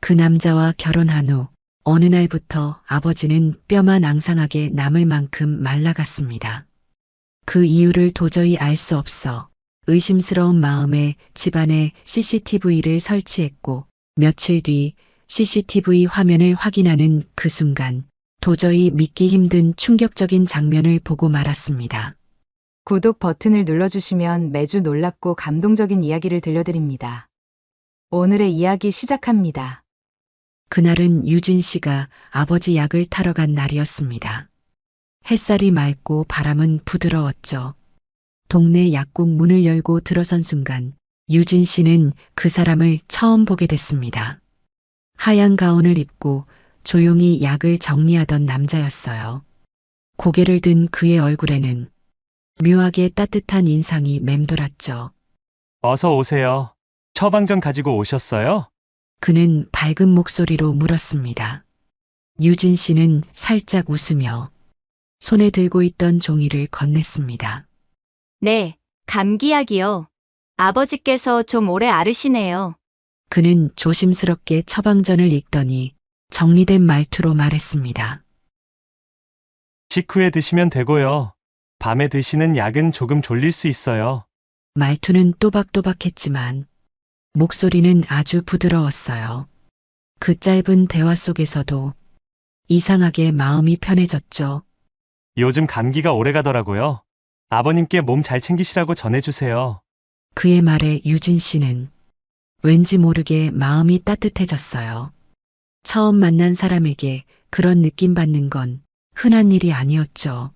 그 남자와 결혼한 후 어느 날부터 아버지는 뼈만 앙상하게 남을 만큼 말라갔습니다. 그 이유를 도저히 알 수 없어 의심스러운 마음에 집안에 CCTV를 설치했고 며칠 뒤 CCTV 화면을 확인하는 그 순간 도저히 믿기 힘든 충격적인 장면을 보고 말았습니다. 구독 버튼을 눌러주시면 매주 놀랍고 감동적인 이야기를 들려드립니다. 오늘의 이야기 시작합니다. 그날은 유진 씨가 아버지 약을 타러 간 날이었습니다. 햇살이 맑고 바람은 부드러웠죠. 동네 약국 문을 열고 들어선 순간 유진 씨는 그 사람을 처음 보게 됐습니다. 하얀 가운을 입고 조용히 약을 정리하던 남자였어요. 고개를 든 그의 얼굴에는 묘하게 따뜻한 인상이 맴돌았죠. 어서 오세요. 처방전 가지고 오셨어요? 그는 밝은 목소리로 물었습니다. 유진 씨는 살짝 웃으며 손에 들고 있던 종이를 건넸습니다. 네, 감기약이요. 아버지께서 좀 오래 앓으시네요. 그는 조심스럽게 처방전을 읽더니 정리된 말투로 말했습니다. 식후에 드시면 되고요. 밤에 드시는 약은 조금 졸릴 수 있어요. 말투는 또박또박했지만 목소리는 아주 부드러웠어요. 그 짧은 대화 속에서도 이상하게 마음이 편해졌죠. 요즘 감기가 오래 가더라고요. 아버님께 몸 잘 챙기시라고 전해주세요. 그의 말에 유진 씨는 왠지 모르게 마음이 따뜻해졌어요. 처음 만난 사람에게 그런 느낌 받는 건 흔한 일이 아니었죠.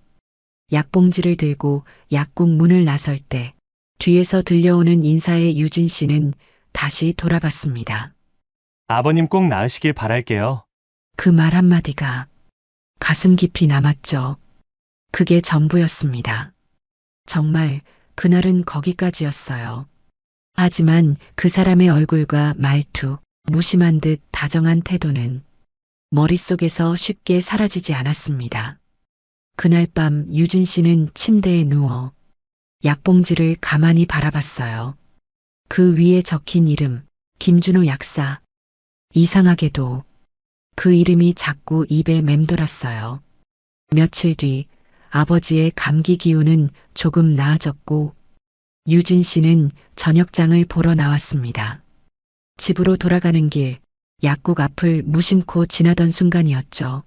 약봉지를 들고 약국 문을 나설 때 뒤에서 들려오는 인사에 유진 씨는 다시 돌아봤습니다. 아버님 꼭 나으시길 바랄게요. 그 말 한마디가 가슴 깊이 남았죠. 그게 전부였습니다. 정말 그날은 거기까지였어요. 하지만 그 사람의 얼굴과 말투, 무심한 듯 다정한 태도는 머릿속에서 쉽게 사라지지 않았습니다. 그날 밤 유진 씨는 침대에 누워 약봉지를 가만히 바라봤어요. 그 위에 적힌 이름, 김준호 약사. 이상하게도 그 이름이 자꾸 입에 맴돌았어요. 며칠 뒤 아버지의 감기 기운은 조금 나아졌고 유진 씨는 저녁장을 보러 나왔습니다. 집으로 돌아가는 길 약국 앞을 무심코 지나던 순간이었죠.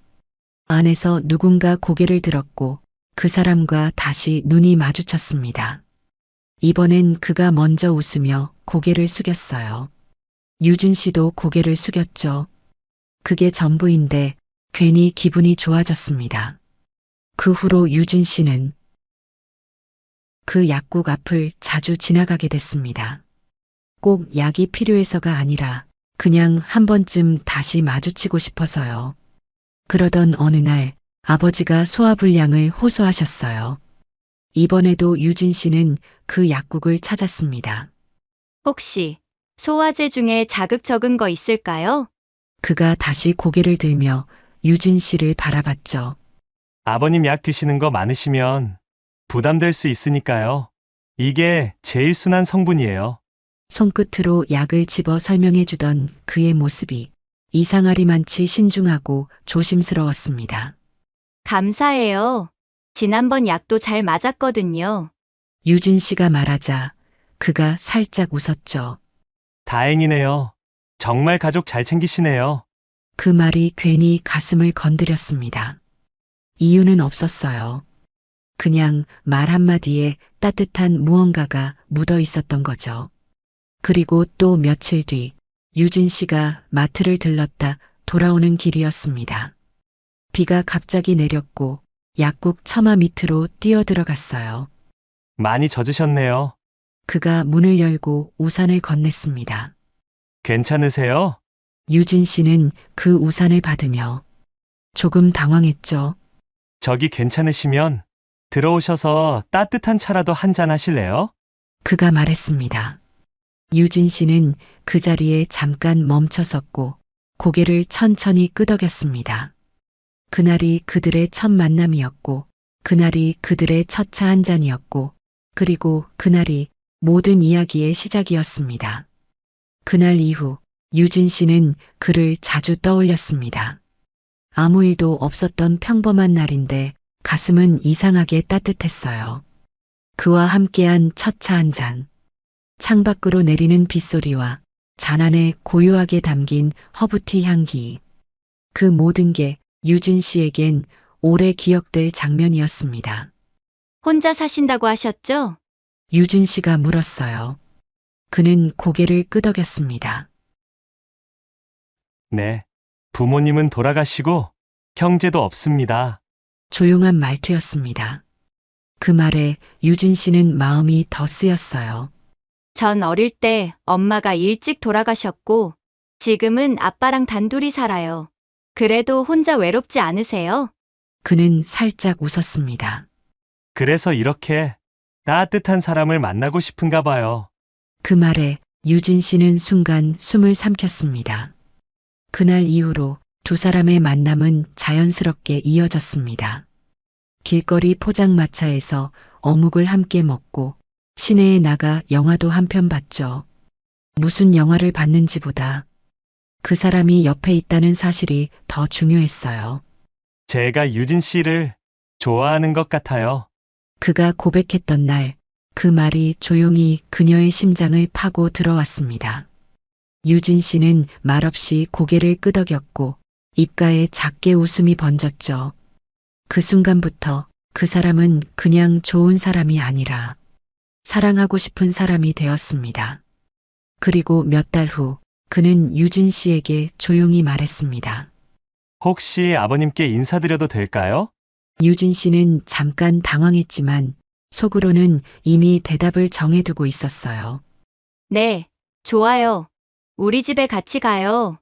안에서 누군가 고개를 들었고 그 사람과 다시 눈이 마주쳤습니다. 이번엔 그가 먼저 웃으며 고개를 숙였어요. 유진 씨도 고개를 숙였죠. 그게 전부인데 괜히 기분이 좋아졌습니다. 그 후로 유진 씨는 그 약국 앞을 자주 지나가게 됐습니다. 꼭 약이 필요해서가 아니라 그냥 한 번쯤 다시 마주치고 싶어서요. 그러던 어느 날 아버지가 소화불량을 호소하셨어요. 이번에도 유진 씨는 그 약국을 찾았습니다. 혹시 소화제 중에 자극 적은 거 있을까요? 그가 다시 고개를 들며 유진 씨를 바라봤죠. 아버님 약 드시는 거 많으시면 부담될 수 있으니까요. 이게 제일 순한 성분이에요. 손끝으로 약을 집어 설명해 주던 그의 모습이 이상하리만치 신중하고 조심스러웠습니다. 감사해요. 지난번 약도 잘 맞았거든요. 유진 씨가 말하자 그가 살짝 웃었죠. 다행이네요. 정말 가족 잘 챙기시네요. 그 말이 괜히 가슴을 건드렸습니다. 이유는 없었어요. 그냥 말 한마디에 따뜻한 무언가가 묻어 있었던 거죠. 그리고 또 며칠 뒤 유진 씨가 마트를 들렀다 돌아오는 길이었습니다. 비가 갑자기 내렸고 약국 처마 밑으로 뛰어들어갔어요. 많이 젖으셨네요. 그가 문을 열고 우산을 건넸습니다. 괜찮으세요? 유진 씨는 그 우산을 받으며 조금 당황했죠. 저기 괜찮으시면 들어오셔서 따뜻한 차라도 한잔 하실래요? 그가 말했습니다. 유진 씨는 그 자리에 잠깐 멈춰섰고 고개를 천천히 끄덕였습니다. 그날이 그들의 첫 만남이었고, 그날이 그들의 첫 차 한 잔이었고, 그리고 그날이 모든 이야기의 시작이었습니다. 그날 이후 유진 씨는 그를 자주 떠올렸습니다. 아무 일도 없었던 평범한 날인데 가슴은 이상하게 따뜻했어요. 그와 함께한 첫 차 한 잔. 창밖으로 내리는 빗소리와 잔 안에 고요하게 담긴 허브티 향기. 그 모든 게 유진 씨에겐 오래 기억될 장면이었습니다. 혼자 사신다고 하셨죠? 유진 씨가 물었어요. 그는 고개를 끄덕였습니다. 네. 부모님은 돌아가시고 형제도 없습니다. 조용한 말투였습니다. 그 말에 유진 씨는 마음이 더 쓰였어요. 전 어릴 때 엄마가 일찍 돌아가셨고, 지금은 아빠랑 단둘이 살아요. 그래도 혼자 외롭지 않으세요? 그는 살짝 웃었습니다. 그래서 이렇게 따뜻한 사람을 만나고 싶은가 봐요. 그 말에 유진 씨는 순간 숨을 삼켰습니다. 그날 이후로 두 사람의 만남은 자연스럽게 이어졌습니다. 길거리 포장마차에서 어묵을 함께 먹고 시내에 나가 영화도 한 편 봤죠. 무슨 영화를 봤는지보다 그 사람이 옆에 있다는 사실이 더 중요했어요. 제가 유진 씨를 좋아하는 것 같아요. 그가 고백했던 날, 그 말이 조용히 그녀의 심장을 파고 들어왔습니다. 유진 씨는 말없이 고개를 끄덕였고 입가에 작게 웃음이 번졌죠. 그 순간부터 그 사람은 그냥 좋은 사람이 아니라 사랑하고 싶은 사람이 되었습니다. 그리고 몇 달 후 그는 유진 씨에게 조용히 말했습니다. 혹시 아버님께 인사드려도 될까요? 유진 씨는 잠깐 당황했지만 속으로는 이미 대답을 정해두고 있었어요. 네, 좋아요. 우리 집에 같이 가요.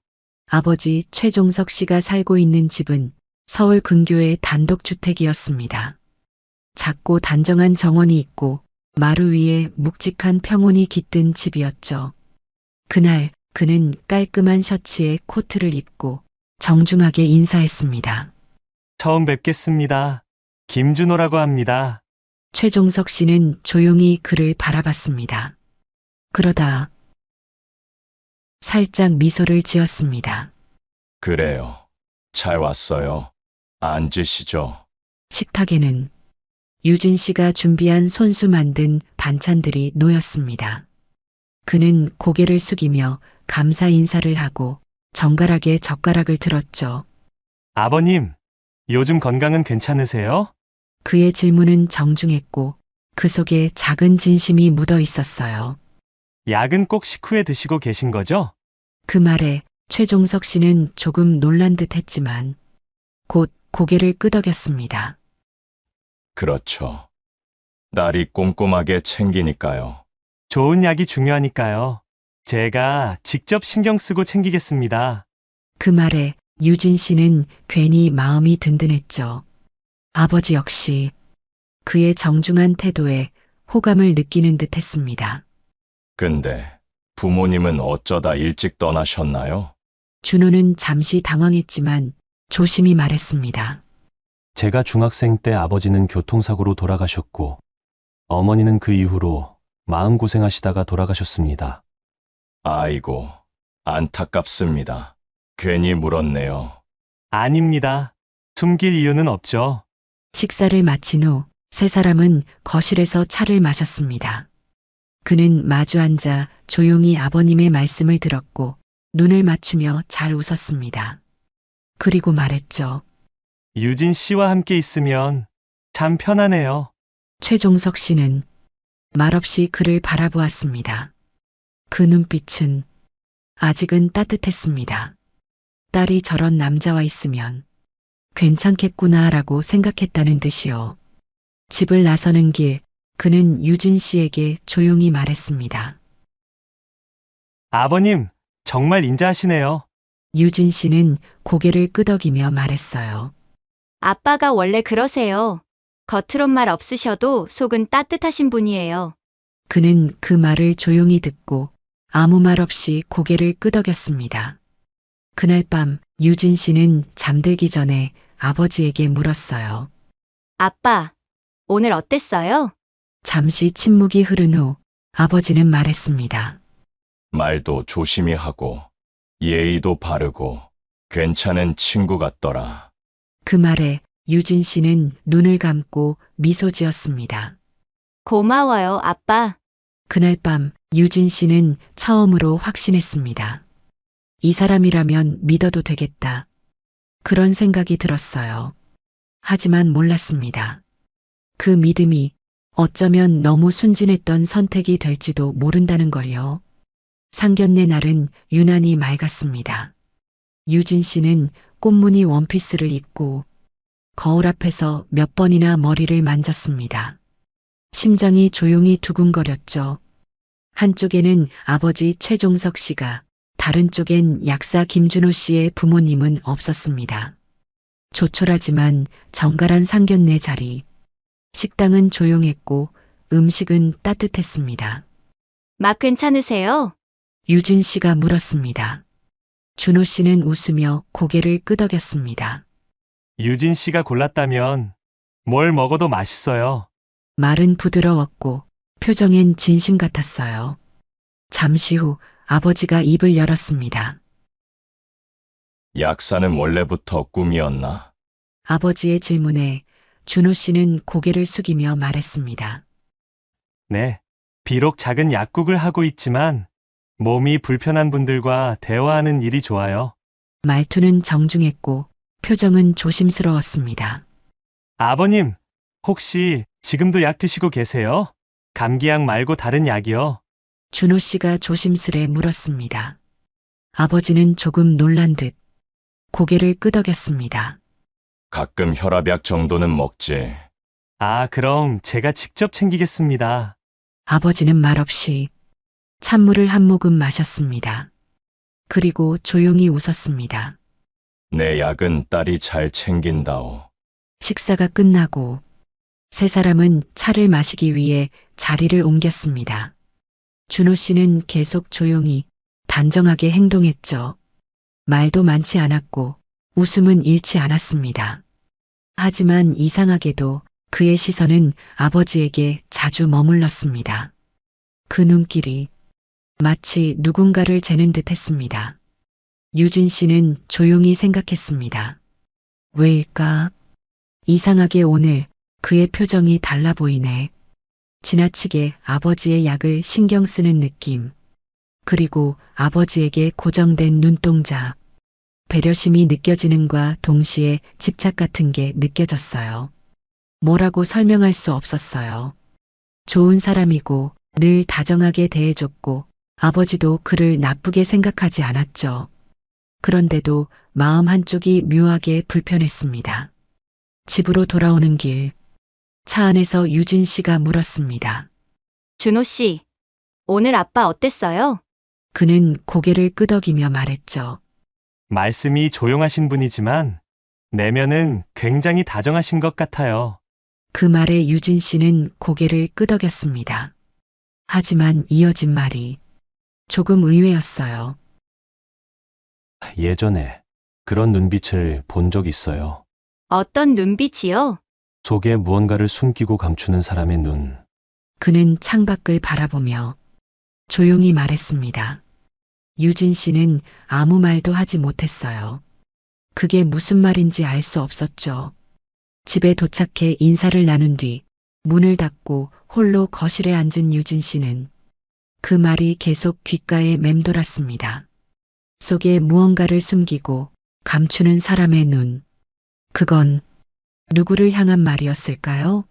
아버지 최종석 씨가 살고 있는 집은 서울 근교의 단독주택이었습니다. 작고 단정한 정원이 있고 마루 위에 묵직한 평온이 깃든 집이었죠. 그날 그는 깔끔한 셔츠에 코트를 입고 정중하게 인사했습니다. 처음 뵙겠습니다. 김준호라고 합니다. 최종석 씨는 조용히 그를 바라봤습니다. 그러다 살짝 미소를 지었습니다. 그래요. 잘 왔어요. 앉으시죠. 식탁에는 유진 씨가 준비한 손수 만든 반찬들이 놓였습니다. 그는 고개를 숙이며 감사 인사를 하고 정갈하게 젓가락을 들었죠. 아버님, 요즘 건강은 괜찮으세요? 그의 질문은 정중했고 그 속에 작은 진심이 묻어 있었어요. 약은 꼭 식후에 드시고 계신 거죠? 그 말에 최종석 씨는 조금 놀란 듯 했지만 곧 고개를 끄덕였습니다. 그렇죠. 딸이 꼼꼼하게 챙기니까요. 좋은 약이 중요하니까요. 제가 직접 신경 쓰고 챙기겠습니다. 그 말에 유진 씨는 괜히 마음이 든든했죠. 아버지 역시 그의 정중한 태도에 호감을 느끼는 듯 했습니다. 근데 부모님은 어쩌다 일찍 떠나셨나요? 준호는 잠시 당황했지만 조심히 말했습니다. 제가 중학생 때 아버지는 교통사고로 돌아가셨고, 어머니는 그 이후로 마음고생하시다가 돌아가셨습니다. 아이고, 안타깝습니다. 괜히 물었네요. 아닙니다. 숨길 이유는 없죠. 식사를 마친 후 세 사람은 거실에서 차를 마셨습니다. 그는 마주 앉아 조용히 아버님의 말씀을 들었고 눈을 맞추며 잘 웃었습니다. 그리고 말했죠. 유진 씨와 함께 있으면 참 편하네요. 최종석 씨는 말없이 그를 바라보았습니다. 그 눈빛은 아직은 따뜻했습니다. 딸이 저런 남자와 있으면 괜찮겠구나라고 생각했다는 듯이요. 집을 나서는 길, 그는 유진 씨에게 조용히 말했습니다. 아버님, 정말 인자하시네요. 유진 씨는 고개를 끄덕이며 말했어요. 아빠가 원래 그러세요. 겉으론 말 없으셔도 속은 따뜻하신 분이에요. 그는 그 말을 조용히 듣고 아무 말 없이 고개를 끄덕였습니다. 그날 밤 유진 씨는 잠들기 전에 아버지에게 물었어요. 아빠, 오늘 어땠어요? 잠시 침묵이 흐른 후 아버지는 말했습니다. 말도 조심히 하고 예의도 바르고 괜찮은 친구 같더라. 그 말에 유진 씨는 눈을 감고 미소 지었습니다. 고마워요, 아빠. 그날 밤 유진 씨는 처음으로 확신했습니다. 이 사람이라면 믿어도 되겠다. 그런 생각이 들었어요. 하지만 몰랐습니다. 그 믿음이 어쩌면 너무 순진했던 선택이 될지도 모른다는 걸요. 상견례 날은 유난히 맑았습니다. 유진 씨는 꽃무늬 원피스를 입고 거울 앞에서 몇 번이나 머리를 만졌습니다. 심장이 조용히 두근거렸죠. 한쪽에는 아버지 최종석 씨가, 다른 쪽엔 약사 김준호 씨의 부모님은 없었습니다. 조촐하지만 정갈한 상견례 자리. 식당은 조용했고 음식은 따뜻했습니다. 막 괜찮으세요? 유진 씨가 물었습니다. 준호 씨는 웃으며 고개를 끄덕였습니다. 유진 씨가 골랐다면 뭘 먹어도 맛있어요. 말은 부드러웠고 표정엔 진심 같았어요. 잠시 후 아버지가 입을 열었습니다. 약사는 원래부터 꿈이었나? 아버지의 질문에 준호 씨는 고개를 숙이며 말했습니다. 네. 비록 작은 약국을 하고 있지만 몸이 불편한 분들과 대화하는 일이 좋아요. 말투는 정중했고 표정은 조심스러웠습니다. 아버님, 혹시 지금도 약 드시고 계세요? 감기약 말고 다른 약이요? 준호 씨가 조심스레 물었습니다. 아버지는 조금 놀란 듯 고개를 끄덕였습니다. 가끔 혈압약 정도는 먹지. 아, 그럼 제가 직접 챙기겠습니다. 아버지는 말없이 찬물을 한 모금 마셨습니다. 그리고 조용히 웃었습니다. 내 약은 딸이 잘 챙긴다오. 식사가 끝나고 세 사람은 차를 마시기 위해 자리를 옮겼습니다. 준호 씨는 계속 조용히 단정하게 행동했죠. 말도 많지 않았고 웃음은 잃지 않았습니다. 하지만 이상하게도 그의 시선은 아버지에게 자주 머물렀습니다. 그 눈길이 마치 누군가를 재는 듯 했습니다. 유진 씨는 조용히 생각했습니다. 왜일까? 이상하게 오늘 그의 표정이 달라 보이네. 지나치게 아버지의 약을 신경 쓰는 느낌. 그리고 아버지에게 고정된 눈동자. 배려심이 느껴지는과 동시에 집착 같은 게 느껴졌어요. 뭐라고 설명할 수 없었어요. 좋은 사람이고 늘 다정하게 대해줬고 아버지도 그를 나쁘게 생각하지 않았죠. 그런데도 마음 한쪽이 묘하게 불편했습니다. 집으로 돌아오는 길, 차 안에서 유진 씨가 물었습니다. 준호 씨, 오늘 아빠 어땠어요? 그는 고개를 끄덕이며 말했죠. 말씀이 조용하신 분이지만 내면은 굉장히 다정하신 것 같아요. 그 말에 유진 씨는 고개를 끄덕였습니다. 하지만 이어진 말이 조금 의외였어요. 예전에 그런 눈빛을 본 적 있어요. 어떤 눈빛이요? 속에 무언가를 숨기고 감추는 사람의 눈. 그는 창밖을 바라보며 조용히 말했습니다. 유진 씨는 아무 말도 하지 못했어요. 그게 무슨 말인지 알 수 없었죠. 집에 도착해 인사를 나눈 뒤 문을 닫고 홀로 거실에 앉은 유진 씨는 그 말이 계속 귓가에 맴돌았습니다. 속에 무언가를 숨기고 감추는 사람의 눈. 그건 누구를 향한 말이었을까요?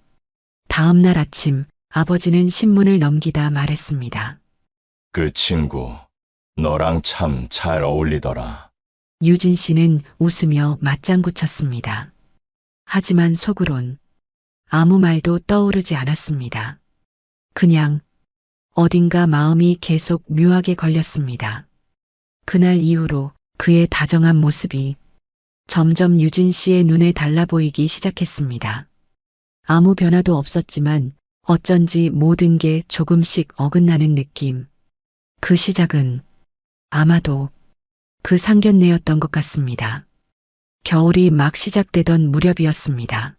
다음 날 아침 아버지는 신문을 넘기다 말했습니다. 그 친구, 너랑 참 잘 어울리더라. 유진 씨는 웃으며 맞장구 쳤습니다. 하지만 속으론 아무 말도 떠오르지 않았습니다. 그냥 어딘가 마음이 계속 묘하게 걸렸습니다. 그날 이후로 그의 다정한 모습이 점점 유진 씨의 눈에 달라 보이기 시작했습니다. 아무 변화도 없었지만 어쩐지 모든 게 조금씩 어긋나는 느낌. 그 시작은 아마도 그 상견례였던 것 같습니다. 겨울이 막 시작되던 무렵이었습니다.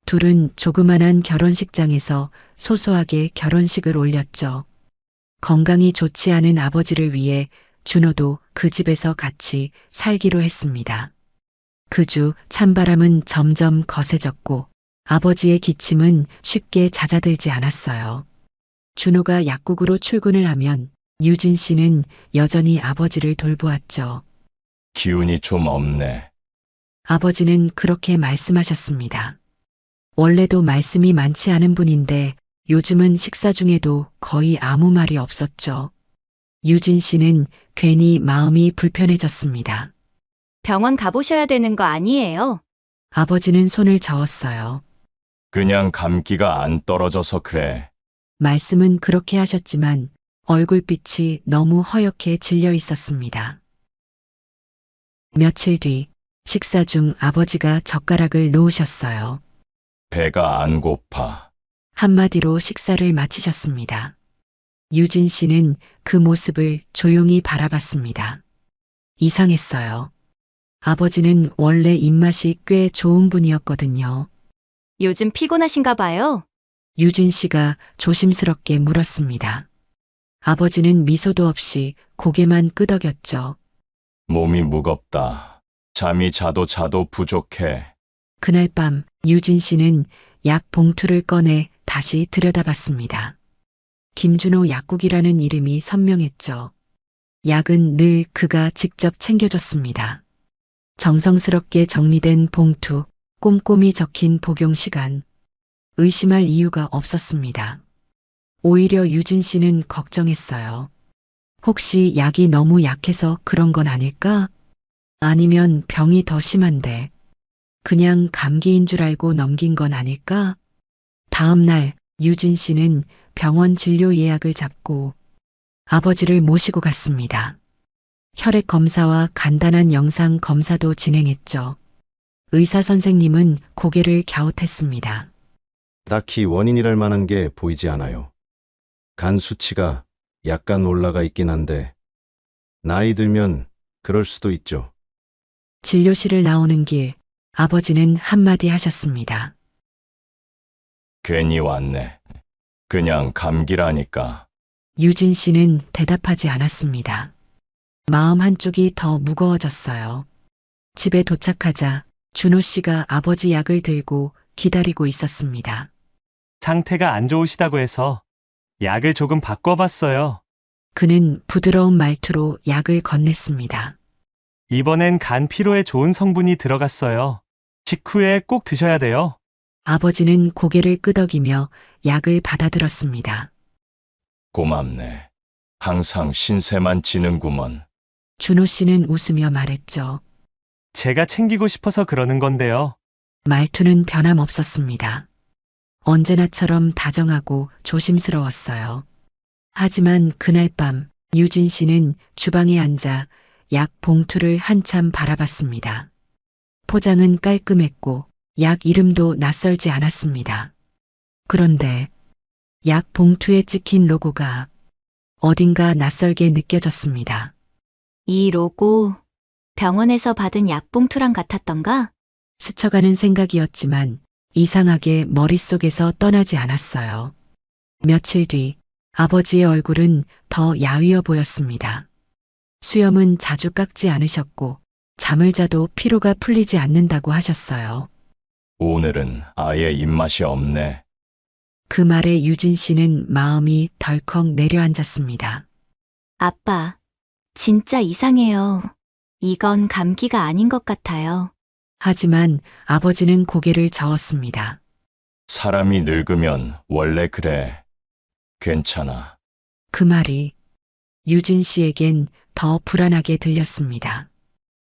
둘은 조그만한 결혼식장에서 소소하게 결혼식을 올렸죠. 건강이 좋지 않은 아버지를 위해 준호도 그 집에서 같이 살기로 했습니다. 그 주 찬바람은 점점 거세졌고 아버지의 기침은 쉽게 잦아들지 않았어요. 준호가 약국으로 출근을 하면 유진 씨는 여전히 아버지를 돌보았죠. 기운이 좀 없네. 아버지는 그렇게 말씀하셨습니다. 원래도 말씀이 많지 않은 분인데 요즘은 식사 중에도 거의 아무 말이 없었죠. 유진 씨는 괜히 마음이 불편해졌습니다. 병원 가보셔야 되는 거 아니에요? 아버지는 손을 저었어요. 그냥 감기가 안 떨어져서 그래. 말씀은 그렇게 하셨지만 얼굴빛이 너무 허옇게 질려 있었습니다. 며칠 뒤 식사 중 아버지가 젓가락을 놓으셨어요. 배가 안 고파. 한마디로 식사를 마치셨습니다. 유진 씨는 그 모습을 조용히 바라봤습니다. 이상했어요. 아버지는 원래 입맛이 꽤 좋은 분이었거든요. 요즘 피곤하신가 봐요. 유진 씨가 조심스럽게 물었습니다. 아버지는 미소도 없이 고개만 끄덕였죠. 몸이 무겁다. 잠이 자도 부족해. 그날 밤 유진 씨는 약 봉투를 꺼내 다시 들여다봤습니다. 김준호 약국이라는 이름이 선명했죠. 약은 늘 그가 직접 챙겨줬습니다. 정성스럽게 정리된 봉투, 꼼꼼히 적힌 복용 시간. 의심할 이유가 없었습니다. 오히려 유진 씨는 걱정했어요. 혹시 약이 너무 약해서 그런 건 아닐까? 아니면 병이 더 심한데 그냥 감기인 줄 알고 넘긴 건 아닐까? 다음 날 유진 씨는 병원 진료 예약을 잡고 아버지를 모시고 갔습니다. 혈액 검사와 간단한 영상 검사도 진행했죠. 의사 선생님은 고개를 갸웃했습니다. 딱히 원인이랄 만한 게 보이지 않아요. 간 수치가 약간 올라가 있긴 한데 나이 들면 그럴 수도 있죠. 진료실을 나오는 길 아버지는 한마디 하셨습니다. 괜히 왔네. 그냥 감기라니까. 유진 씨는 대답하지 않았습니다. 마음 한쪽이 더 무거워졌어요. 집에 도착하자 준호 씨가 아버지 약을 들고 기다리고 있었습니다. 상태가 안 좋으시다고 해서 약을 조금 바꿔봤어요. 그는 부드러운 말투로 약을 건넸습니다. 이번엔 간 피로에 좋은 성분이 들어갔어요. 식후에 꼭 드셔야 돼요. 아버지는 고개를 끄덕이며 약을 받아들었습니다. 고맙네. 항상 신세만 지는구먼. 준호 씨는 웃으며 말했죠. 제가 챙기고 싶어서 그러는 건데요. 말투는 변함없었습니다. 언제나처럼 다정하고 조심스러웠어요. 하지만 그날 밤 유진 씨는 주방에 앉아 약 봉투를 한참 바라봤습니다. 포장은 깔끔했고 약 이름도 낯설지 않았습니다. 그런데 약 봉투에 찍힌 로고가 어딘가 낯설게 느껴졌습니다. 이 로고 병원에서 받은 약봉투랑 같았던가? 스쳐가는 생각이었지만 이상하게 머릿속에서 떠나지 않았어요. 며칠 뒤 아버지의 얼굴은 더 야위어 보였습니다. 수염은 자주 깎지 않으셨고 잠을 자도 피로가 풀리지 않는다고 하셨어요. 오늘은 아예 입맛이 없네. 그 말에 유진 씨는 마음이 덜컥 내려앉았습니다. 아빠, 진짜 이상해요. 이건 감기가 아닌 것 같아요. 하지만 아버지는 고개를 저었습니다. 사람이 늙으면 원래 그래. 괜찮아. 그 말이 유진 씨에겐 더 불안하게 들렸습니다.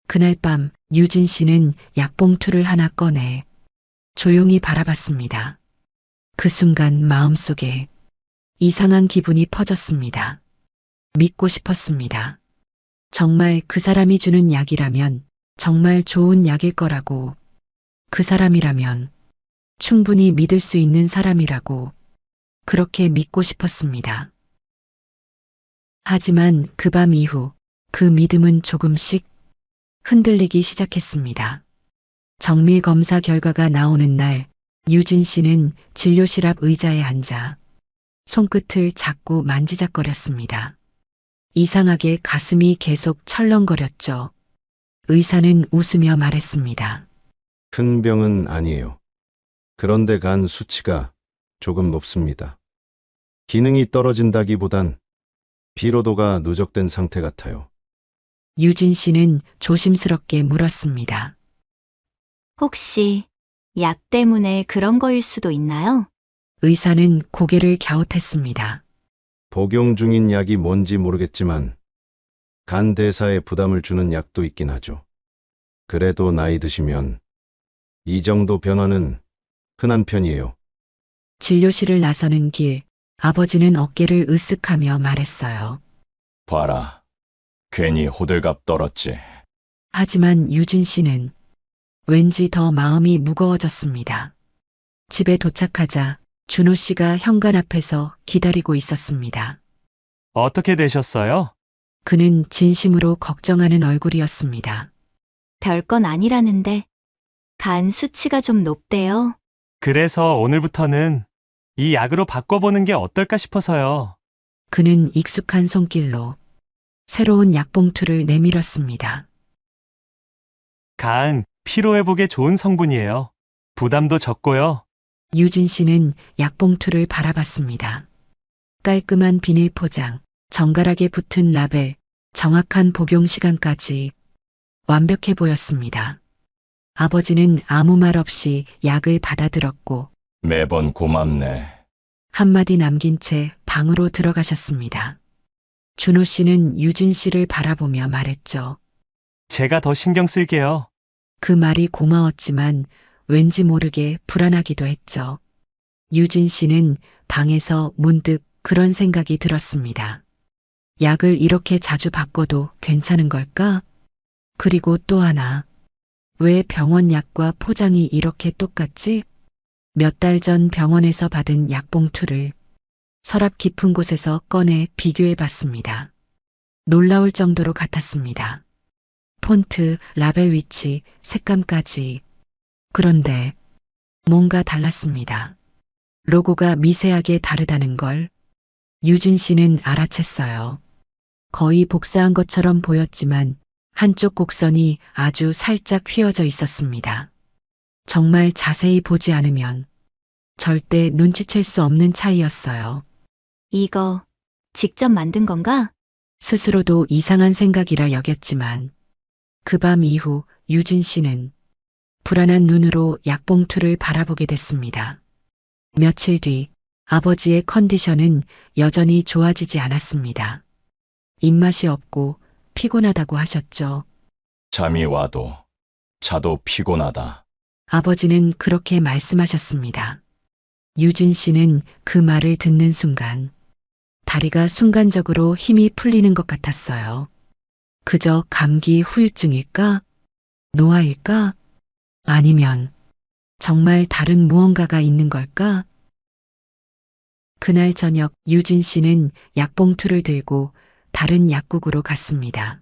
그날 밤 유진 씨는 약봉투를 하나 꺼내 조용히 바라봤습니다. 그 순간 마음속에 이상한 기분이 퍼졌습니다. 믿고 싶었습니다. 정말 그 사람이 주는 약이라면 정말 좋은 약일 거라고, 그 사람이라면 충분히 믿을 수 있는 사람이라고 그렇게 믿고 싶었습니다. 하지만 그 밤 이후 그 믿음은 조금씩 흔들리기 시작했습니다. 정밀 검사 결과가 나오는 날 유진 씨는 진료실 앞 의자에 앉아 손끝을 자꾸 만지작거렸습니다. 이상하게 가슴이 계속 철렁거렸죠. 의사는 웃으며 말했습니다. 큰 병은 아니에요. 그런데 간 수치가 조금 높습니다. 기능이 떨어진다기보단 피로도가 누적된 상태 같아요. 유진 씨는 조심스럽게 물었습니다. 혹시 약 때문에 그런 거일 수도 있나요? 의사는 고개를 갸웃했습니다. 복용 중인 약이 뭔지 모르겠지만 간 대사에 부담을 주는 약도 있긴 하죠. 그래도 나이 드시면 이 정도 변화는 흔한 편이에요. 진료실을 나서는 길, 아버지는 어깨를 으쓱하며 말했어요. 봐라. 괜히 호들갑 떨었지. 하지만 유진 씨는 왠지 더 마음이 무거워졌습니다. 집에 도착하자 준호 씨가 현관 앞에서 기다리고 있었습니다. 어떻게 되셨어요? 그는 진심으로 걱정하는 얼굴이었습니다. 별건 아니라는데 간 수치가 좀 높대요. 그래서 오늘부터는 이 약으로 바꿔보는 게 어떨까 싶어서요. 그는 익숙한 손길로 새로운 약봉투를 내밀었습니다. 간, 피로회복에 좋은 성분이에요. 부담도 적고요. 유진 씨는 약봉투를 바라봤습니다. 깔끔한 비닐 포장, 정갈하게 붙은 라벨, 정확한 복용 시간까지 완벽해 보였습니다. 아버지는 아무 말 없이 약을 받아들었고 매번 고맙네. 한마디 남긴 채 방으로 들어가셨습니다. 준호 씨는 유진 씨를 바라보며 말했죠. 제가 더 신경 쓸게요. 그 말이 고마웠지만 왠지 모르게 불안하기도 했죠. 유진 씨는 방에서 문득 그런 생각이 들었습니다. 약을 이렇게 자주 바꿔도 괜찮은 걸까? 그리고 또 하나. 왜 병원 약과 포장이 이렇게 똑같지? 몇 달 전 병원에서 받은 약봉투를 서랍 깊은 곳에서 꺼내 비교해 봤습니다. 놀라울 정도로 같았습니다. 폰트, 라벨 위치, 색감까지. 그런데 뭔가 달랐습니다. 로고가 미세하게 다르다는 걸 유진 씨는 알아챘어요. 거의 복사한 것처럼 보였지만 한쪽 곡선이 아주 살짝 휘어져 있었습니다. 정말 자세히 보지 않으면 절대 눈치챌 수 없는 차이였어요. 이거 직접 만든 건가? 스스로도 이상한 생각이라 여겼지만 그 밤 이후 유진 씨는 불안한 눈으로 약봉투를 바라보게 됐습니다. 며칠 뒤 아버지의 컨디션은 여전히 좋아지지 않았습니다. 입맛이 없고 피곤하다고 하셨죠. 잠이 와도 자도 피곤하다. 아버지는 그렇게 말씀하셨습니다. 유진 씨는 그 말을 듣는 순간 다리가 순간적으로 힘이 풀리는 것 같았어요. 그저 감기 후유증일까? 노화일까? 아니면 정말 다른 무언가가 있는 걸까? 그날 저녁 유진 씨는 약봉투를 들고 다른 약국으로 갔습니다.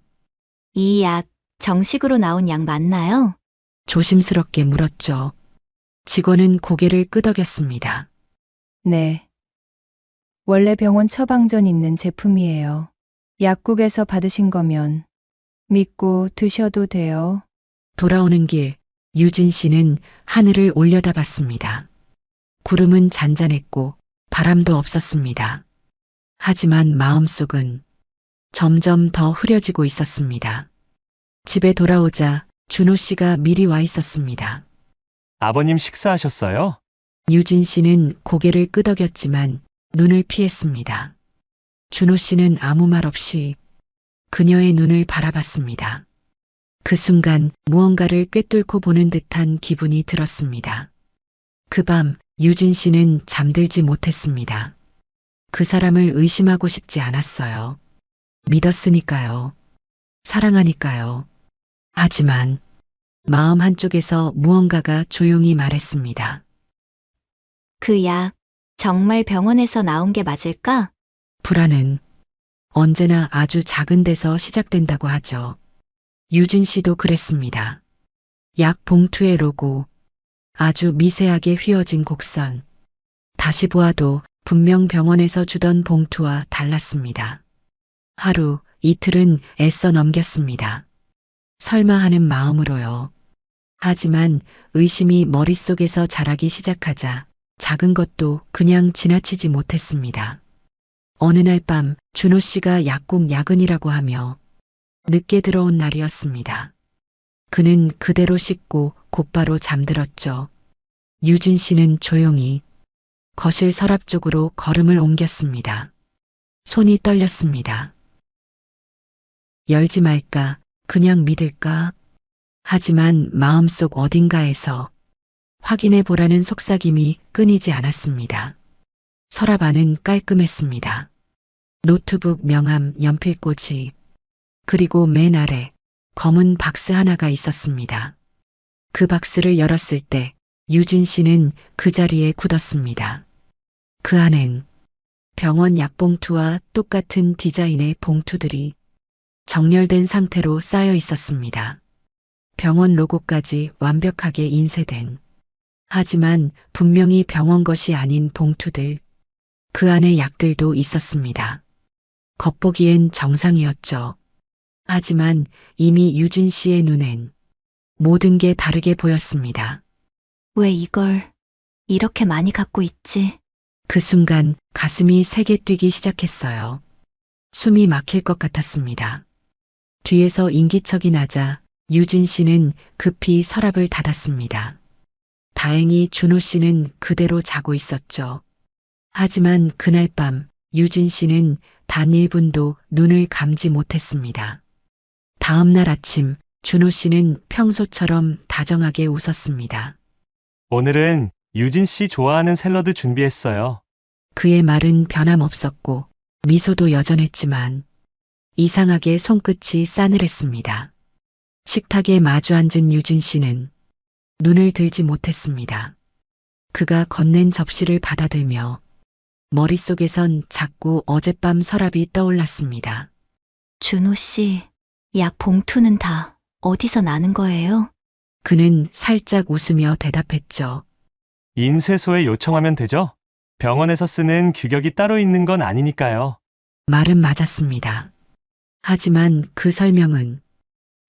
이 약 정식으로 나온 약 맞나요? 조심스럽게 물었죠. 직원은 고개를 끄덕였습니다. 네. 원래 병원 처방전 있는 제품이에요. 약국에서 받으신 거면 믿고 드셔도 돼요. 돌아오는 길 유진 씨는 하늘을 올려다봤습니다. 구름은 잔잔했고 바람도 없었습니다. 하지만 마음속은 점점 더 흐려지고 있었습니다. 집에 돌아오자 준호 씨가 미리 와 있었습니다. 아버님 식사하셨어요? 유진 씨는 고개를 끄덕였지만 눈을 피했습니다. 준호 씨는 아무 말 없이 그녀의 눈을 바라봤습니다. 그 순간 무언가를 꿰뚫고 보는 듯한 기분이 들었습니다. 그 밤 유진 씨는 잠들지 못했습니다. 그 사람을 의심하고 싶지 않았어요. 믿었으니까요. 사랑하니까요. 하지만 마음 한쪽에서 무언가가 조용히 말했습니다. 그 약 정말 병원에서 나온 게 맞을까? 불안은 언제나 아주 작은 데서 시작된다고 하죠. 유진 씨도 그랬습니다. 약 봉투의 로고, 아주 미세하게 휘어진 곡선. 다시 보아도 분명 병원에서 주던 봉투와 달랐습니다. 하루 이틀은 애써 넘겼습니다. 설마 하는 마음으로요. 하지만 의심이 머릿속에서 자라기 시작하자 작은 것도 그냥 지나치지 못했습니다. 어느 날 밤 준호 씨가 약국 야근이라고 하며 늦게 들어온 날이었습니다. 그는 그대로 씻고 곧바로 잠들었죠. 유진 씨는 조용히 거실 서랍 쪽으로 걸음을 옮겼습니다. 손이 떨렸습니다. 열지 말까, 그냥 믿을까? 하지만 마음속 어딘가에서 확인해 보라는 속삭임이 끊이지 않았습니다. 서랍 안은 깔끔했습니다. 노트북, 명함, 연필꽂이, 그리고 맨 아래 검은 박스 하나가 있었습니다. 그 박스를 열었을 때 유진 씨는 그 자리에 굳었습니다. 그 안엔 병원 약봉투와 똑같은 디자인의 봉투들이 정렬된 상태로 쌓여 있었습니다. 병원 로고까지 완벽하게 인쇄된, 하지만 분명히 병원 것이 아닌 봉투들, 그 안에 약들도 있었습니다. 겉보기엔 정상이었죠. 하지만 이미 유진 씨의 눈엔 모든 게 다르게 보였습니다. 왜 이걸 이렇게 많이 갖고 있지? 그 순간 가슴이 세게 뛰기 시작했어요. 숨이 막힐 것 같았습니다. 뒤에서 인기척이 나자 유진 씨는 급히 서랍을 닫았습니다. 다행히 준호 씨는 그대로 자고 있었죠. 하지만 그날 밤 유진 씨는 단 1분도 눈을 감지 못했습니다. 다음 날 아침 준호 씨는 평소처럼 다정하게 웃었습니다. 오늘은 유진 씨 좋아하는 샐러드 준비했어요. 그의 말은 변함없었고 미소도 여전했지만 이상하게 손끝이 싸늘했습니다. 식탁에 마주 앉은 유진 씨는 눈을 들지 못했습니다. 그가 건넨 접시를 받아들며 머릿속에선 자꾸 어젯밤 서랍이 떠올랐습니다. 준호 씨, 약 봉투는 다 어디서 나는 거예요? 그는 살짝 웃으며 대답했죠. 인쇄소에 요청하면 되죠? 병원에서 쓰는 규격이 따로 있는 건 아니니까요. 말은 맞았습니다. 하지만 그 설명은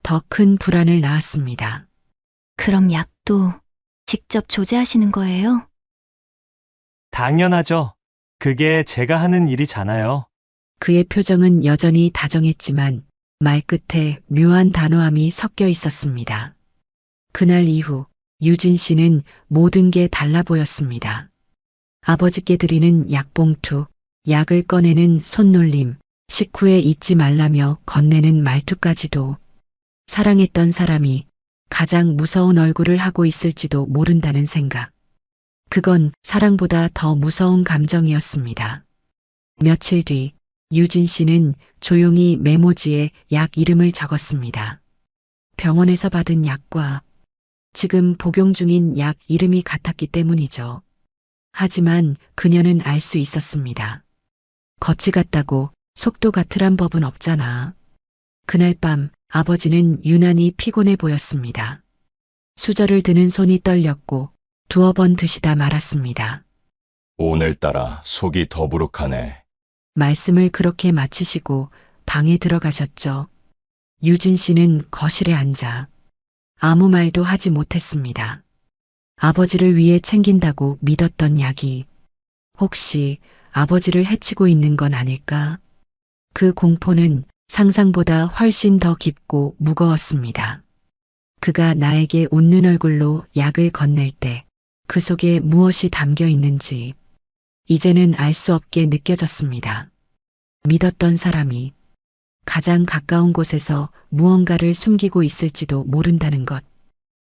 더 큰 불안을 낳았습니다. 그럼 약도 직접 조제하시는 거예요? 당연하죠. 그게 제가 하는 일이잖아요. 그의 표정은 여전히 다정했지만 말끝에 묘한 단호함이 섞여 있었습니다. 그날 이후 유진 씨는 모든 게 달라 보였습니다. 아버지께 드리는 약봉투, 약을 꺼내는 손놀림, 식후에 잊지 말라며 건네는 말투까지도 사랑했던 사람이 가장 무서운 얼굴을 하고 있을지도 모른다는 생각. 그건 사랑보다 더 무서운 감정이었습니다. 며칠 뒤 유진 씨는 조용히 메모지에 약 이름을 적었습니다. 병원에서 받은 약과 지금 복용 중인 약 이름이 같았기 때문이죠. 하지만 그녀는 알 수 있었습니다. 겉이 같다고 속도 같으란 법은 없잖아. 그날 밤 아버지는 유난히 피곤해 보였습니다. 수저를 드는 손이 떨렸고 두어 번 드시다 말았습니다. 오늘따라 속이 더부룩하네. 말씀을 그렇게 마치시고 방에 들어가셨죠. 유진 씨는 거실에 앉아 아무 말도 하지 못했습니다. 아버지를 위해 챙긴다고 믿었던 약이 혹시 아버지를 해치고 있는 건 아닐까? 그 공포는 상상보다 훨씬 더 깊고 무거웠습니다. 그가 나에게 웃는 얼굴로 약을 건넬 때 그 속에 무엇이 담겨 있는지 이제는 알 수 없게 느껴졌습니다. 믿었던 사람이 가장 가까운 곳에서 무언가를 숨기고 있을지도 모른다는 것.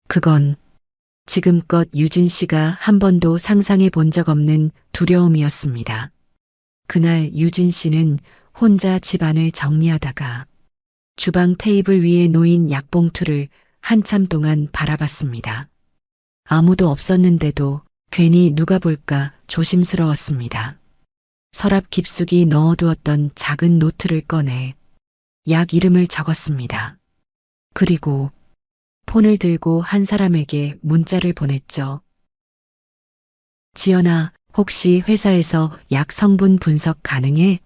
그건 지금껏 유진 씨가 한 번도 상상해 본 적 없는 두려움이었습니다. 그날 유진 씨는 혼자 집안을 정리하다가 주방 테이블 위에 놓인 약봉투를 한참 동안 바라봤습니다. 아무도 없었는데도 괜히 누가 볼까 조심스러웠습니다. 서랍 깊숙이 넣어두었던 작은 노트를 꺼내 약 이름을 적었습니다. 그리고 폰을 들고 한 사람에게 문자를 보냈죠. 지연아, 혹시 회사에서 약 성분 분석 가능해?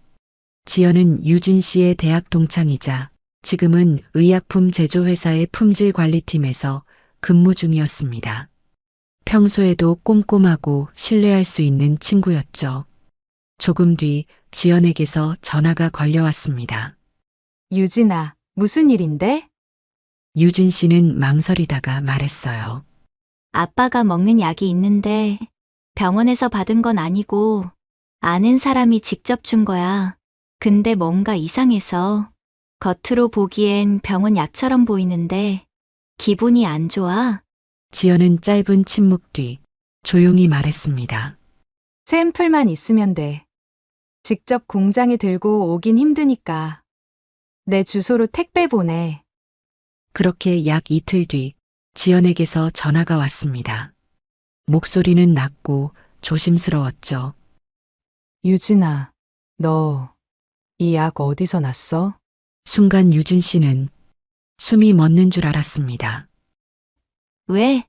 지연은 유진 씨의 대학 동창이자 지금은 의약품 제조회사의 품질관리팀에서 근무 중이었습니다. 평소에도 꼼꼼하고 신뢰할 수 있는 친구였죠. 조금 뒤 지연에게서 전화가 걸려왔습니다. 유진아, 무슨 일인데? 유진 씨는 망설이다가 말했어요. 아빠가 먹는 약이 있는데 병원에서 받은 건 아니고 아는 사람이 직접 준 거야. 근데 뭔가 이상해서 겉으로 보기엔 병원 약처럼 보이는데 기분이 안 좋아. 지연은 짧은 침묵 뒤 조용히 말했습니다. 샘플만 있으면 돼. 직접 공장에 들고 오긴 힘드니까. 내 주소로 택배 보내. 그렇게 약 이틀 뒤 지연에게서 전화가 왔습니다. 목소리는 낮고 조심스러웠죠. 유진아, 너 이 약 어디서 났어? 순간 유진 씨는 숨이 멎는 줄 알았습니다. 왜?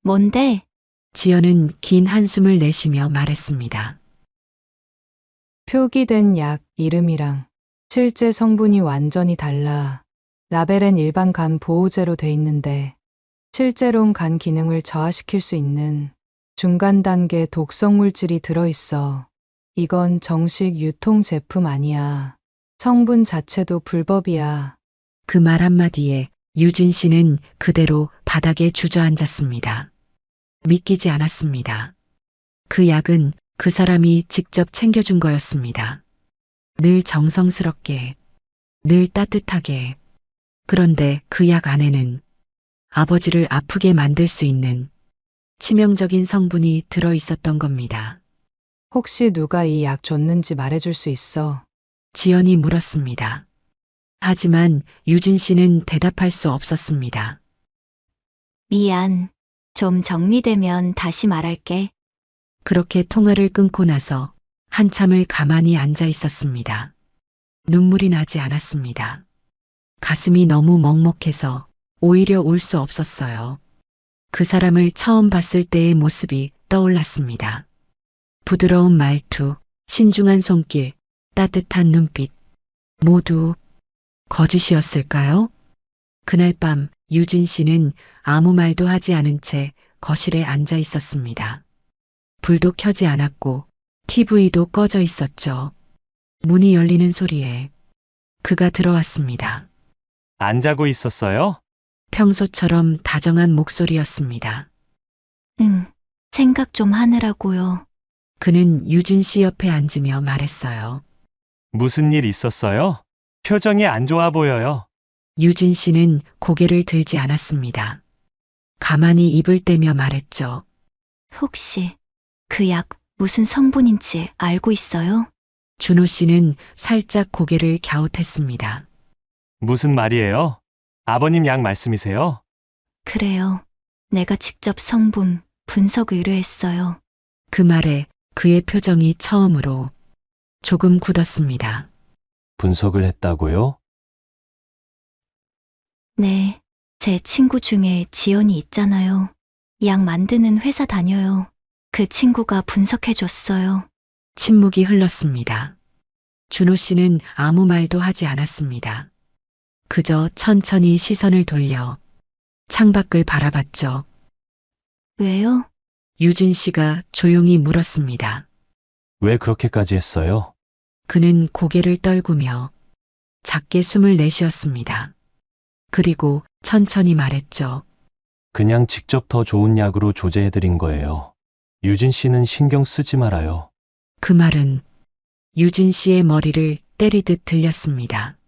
뭔데? 지연은 긴 한숨을 내쉬며 말했습니다. 표기된 약 이름이랑 실제 성분이 완전히 달라. 라벨엔 일반 간 보호제로 돼 있는데 실제론 간 기능을 저하시킬 수 있는 중간 단계 독성 물질이 들어있어. 이건 정식 유통 제품 아니야. 성분 자체도 불법이야. 그 말 한마디에 유진 씨는 그대로 바닥에 주저앉았습니다. 믿기지 않았습니다. 그 약은 그 사람이 직접 챙겨준 거였습니다. 늘 정성스럽게, 늘 따뜻하게. 그런데 그 약 안에는 아버지를 아프게 만들 수 있는 치명적인 성분이 들어 있었던 겁니다. 혹시 누가 이 약 줬는지 말해줄 수 있어? 지연이 물었습니다. 하지만 유진 씨는 대답할 수 없었습니다. 미안. 좀 정리되면 다시 말할게. 그렇게 통화를 끊고 나서 한참을 가만히 앉아 있었습니다. 눈물이 나지 않았습니다. 가슴이 너무 먹먹해서 오히려 울 수 없었어요. 그 사람을 처음 봤을 때의 모습이 떠올랐습니다. 부드러운 말투, 신중한 손길, 따뜻한 눈빛, 모두 거짓이었을까요? 그날 밤 유진 씨는 아무 말도 하지 않은 채 거실에 앉아 있었습니다. 불도 켜지 않았고 TV도 꺼져 있었죠. 문이 열리는 소리에 그가 들어왔습니다. 안 자고 있었어요? 평소처럼 다정한 목소리였습니다. 응, 생각 좀 하느라고요. 그는 유진 씨 옆에 앉으며 말했어요. 무슨 일 있었어요? 표정이 안 좋아 보여요. 유진 씨는 고개를 들지 않았습니다. 가만히 입을 떼며 말했죠. 혹시 그 약 무슨 성분인지 알고 있어요? 준호 씨는 살짝 고개를 갸웃했습니다. 무슨 말이에요? 아버님 약 말씀이세요? 그래요. 내가 직접 성분 분석 의뢰했어요. 그 말에 그의 표정이 처음으로 조금 굳었습니다. 분석을 했다고요? 네, 제 친구 중에 지연이 있잖아요. 약 만드는 회사 다녀요. 그 친구가 분석해줬어요. 침묵이 흘렀습니다. 준호 씨는 아무 말도 하지 않았습니다. 그저 천천히 시선을 돌려 창밖을 바라봤죠. 왜요? 유진 씨가 조용히 물었습니다. 왜 그렇게까지 했어요? 그는 고개를 떨구며 작게 숨을 내쉬었습니다. 그리고 천천히 말했죠. 그냥 직접 더 좋은 약으로 조제해드린 거예요. 유진 씨는 신경 쓰지 말아요. 그 말은 유진 씨의 머리를 때리듯 들렸습니다.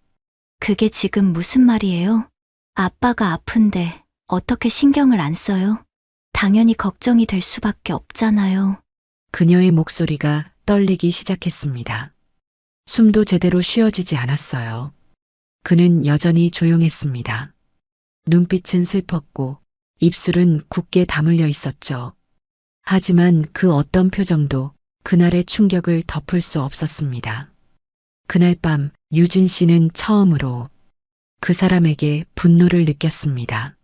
그게 지금 무슨 말이에요? 아빠가 아픈데 어떻게 신경을 안 써요? 당연히 걱정이 될 수밖에 없잖아요. 그녀의 목소리가 떨리기 시작했습니다. 숨도 제대로 쉬어지지 않았어요. 그는 여전히 조용했습니다. 눈빛은 슬펐고 입술은 굳게 다물려 있었죠. 하지만 그 어떤 표정도 그날의 충격을 덮을 수 없었습니다. 그날 밤 유진 씨는 처음으로 그 사람에게 분노를 느꼈습니다.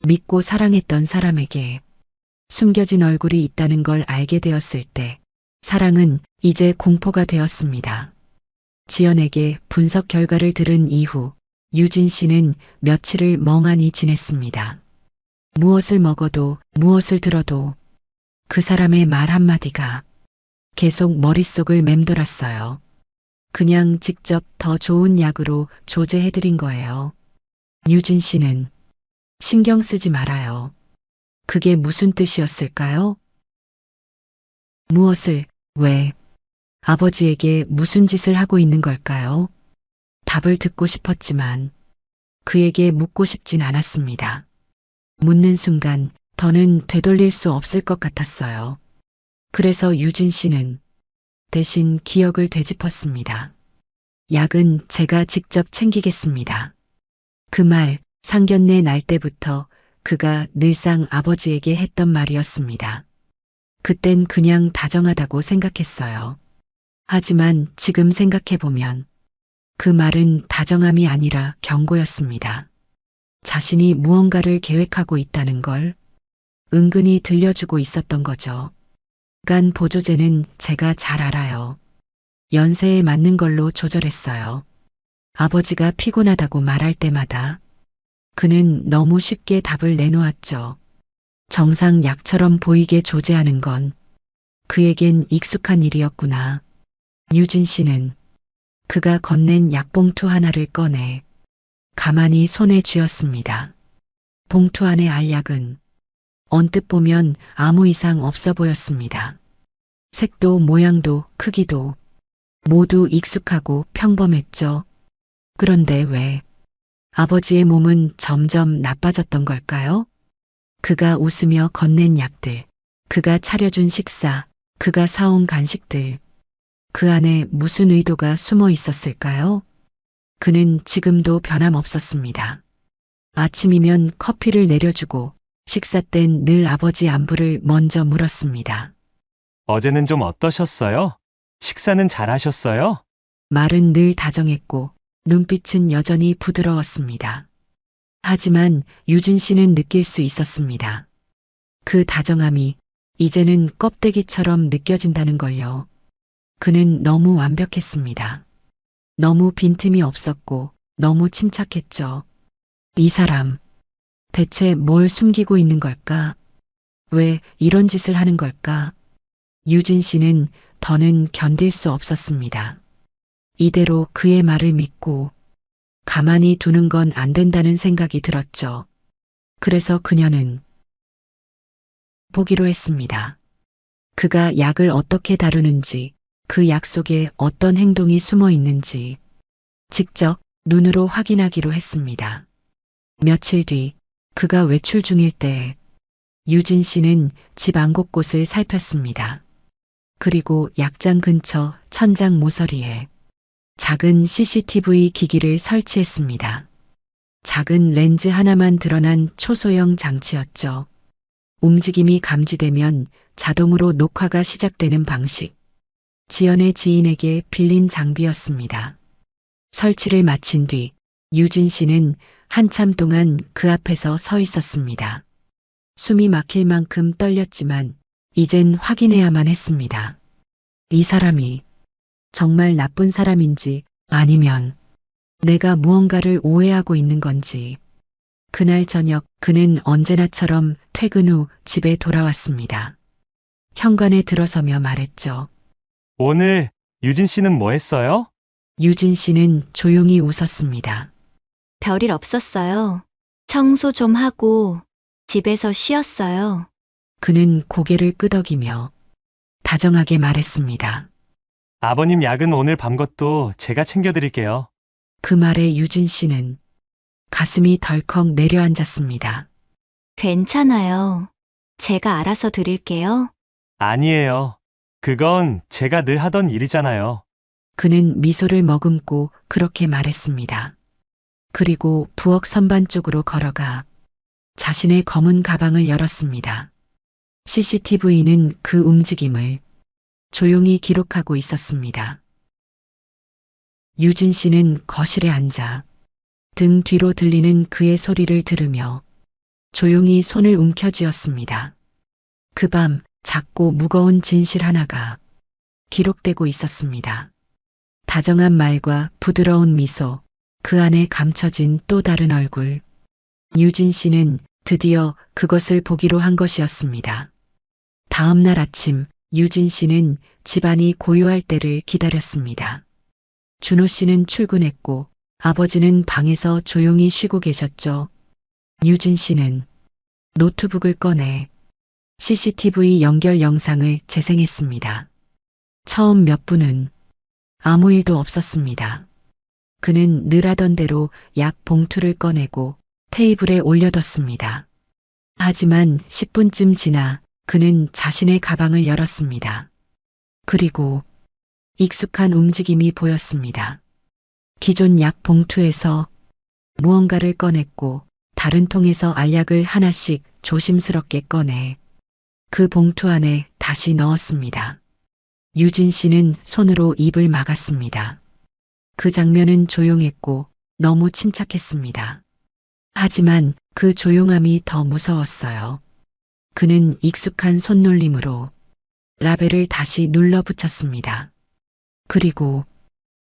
믿고 사랑했던 사람에게 숨겨진 얼굴이 있다는 걸 알게 되었을 때 사랑은 이제 공포가 되었습니다. 지연에게 분석 결과를 들은 이후 유진 씨는 며칠을 멍하니 지냈습니다. 무엇을 먹어도 무엇을 들어도 그 사람의 말 한마디가 계속 머릿속을 맴돌았어요. 그냥 직접 더 좋은 약으로 조제해드린 거예요. 유진 씨는 신경 쓰지 말아요. 그게 무슨 뜻이었을까요? 무엇을, 왜, 아버지에게 무슨 짓을 하고 있는 걸까요? 답을 듣고 싶었지만 그에게 묻고 싶진 않았습니다. 묻는 순간 더는 되돌릴 수 없을 것 같았어요. 그래서 유진 씨는 대신 기억을 되짚었습니다. 약은 제가 직접 챙기겠습니다. 그 말 상견례 날 때부터 그가 늘상 아버지에게 했던 말이었습니다. 그땐 그냥 다정하다고 생각했어요. 하지만 지금 생각해보면 그 말은 다정함이 아니라 경고였습니다. 자신이 무언가를 계획하고 있다는 걸 은근히 들려주고 있었던 거죠. 간 보조제는 제가 잘 알아요. 연세에 맞는 걸로 조절했어요. 아버지가 피곤하다고 말할 때마다 그는 너무 쉽게 답을 내놓았죠. 정상 약처럼 보이게 조제하는 건 그에겐 익숙한 일이었구나. 유진 씨는 그가 건넨 약봉투 하나를 꺼내 가만히 손에 쥐었습니다. 봉투 안의 알약은 언뜻 보면 아무 이상 없어 보였습니다. 색도 모양도 크기도 모두 익숙하고 평범했죠. 그런데 왜 아버지의 몸은 점점 나빠졌던 걸까요? 그가 웃으며 건넨 약들, 그가 차려준 식사, 그가 사온 간식들, 그 안에 무슨 의도가 숨어 있었을까요? 그는 지금도 변함없었습니다. 아침이면 커피를 내려주고 식사 땐 늘 아버지 안부를 먼저 물었습니다. 어제는 좀 어떠셨어요? 식사는 잘 하셨어요? 말은 늘 다정했고 눈빛은 여전히 부드러웠습니다. 하지만 유진 씨는 느낄 수 있었습니다. 그 다정함이 이제는 껍데기처럼 느껴진다는 걸요. 그는 너무 완벽했습니다. 너무 빈틈이 없었고 너무 침착했죠. 이 사람, 대체 뭘 숨기고 있는 걸까? 왜 이런 짓을 하는 걸까? 유진 씨는 더는 견딜 수 없었습니다. 이대로 그의 말을 믿고 가만히 두는 건 안 된다는 생각이 들었죠. 그래서 그녀는 보기로 했습니다. 그가 약을 어떻게 다루는지, 그 약 속에 어떤 행동이 숨어 있는지 직접 눈으로 확인하기로 했습니다. 며칠 뒤 그가 외출 중일 때 유진 씨는 집 안 곳곳을 살폈습니다. 그리고 약장 근처 천장 모서리에 작은 CCTV 기기를 설치했습니다. 작은 렌즈 하나만 드러난 초소형 장치였죠. 움직임이 감지되면 자동으로 녹화가 시작되는 방식. 지연의 지인에게 빌린 장비였습니다. 설치를 마친 뒤 유진 씨는 한참 동안 그 앞에서 서 있었습니다. 숨이 막힐 만큼 떨렸지만 이젠 확인해야만 했습니다. 이 사람이 정말 나쁜 사람인지 아니면 내가 무언가를 오해하고 있는 건지. 그날 저녁 그는 언제나처럼 퇴근 후 집에 돌아왔습니다. 현관에 들어서며 말했죠. 오늘 유진 씨는 뭐 했어요? 유진 씨는 조용히 웃었습니다. 별일 없었어요. 청소 좀 하고 집에서 쉬었어요. 그는 고개를 끄덕이며 다정하게 말했습니다. 아버님 약은 오늘 밤 것도 제가 챙겨드릴게요. 그 말에 유진 씨는 가슴이 덜컥 내려앉았습니다. 괜찮아요. 제가 알아서 드릴게요. 아니에요. 그건 제가 늘 하던 일이잖아요. 그는 미소를 머금고 그렇게 말했습니다. 그리고 부엌 선반 쪽으로 걸어가 자신의 검은 가방을 열었습니다. CCTV는 그 움직임을 조용히 기록하고 있었습니다. 유진 씨는 거실에 앉아 등 뒤로 들리는 그의 소리를 들으며 조용히 손을 움켜쥐었습니다. 그 밤 작고 무거운 진실 하나가 기록되고 있었습니다. 다정한 말과 부드러운 미소, 그 안에 감춰진 또 다른 얼굴. 유진 씨는 드디어 그것을 보기로 한 것이었습니다. 다음 날 아침, 유진 씨는 집안이 고요할 때를 기다렸습니다. 준호 씨는 출근했고 아버지는 방에서 조용히 쉬고 계셨죠. 유진 씨는 노트북을 꺼내 CCTV 연결 영상을 재생했습니다. 처음 몇 분은 아무 일도 없었습니다. 그는 늘 하던 대로 약 봉투를 꺼내고 테이블에 올려뒀습니다. 하지만 10분쯤 지나 그는 자신의 가방을 열었습니다. 그리고 익숙한 움직임이 보였습니다. 기존 약 봉투에서 무언가를 꺼냈고 다른 통에서 알약을 하나씩 조심스럽게 꺼내 그 봉투 안에 다시 넣었습니다. 유진 씨는 손으로 입을 막았습니다. 그 장면은 조용했고 너무 침착했습니다. 하지만 그 조용함이 더 무서웠어요. 그는 익숙한 손놀림으로 라벨을 다시 눌러 붙였습니다. 그리고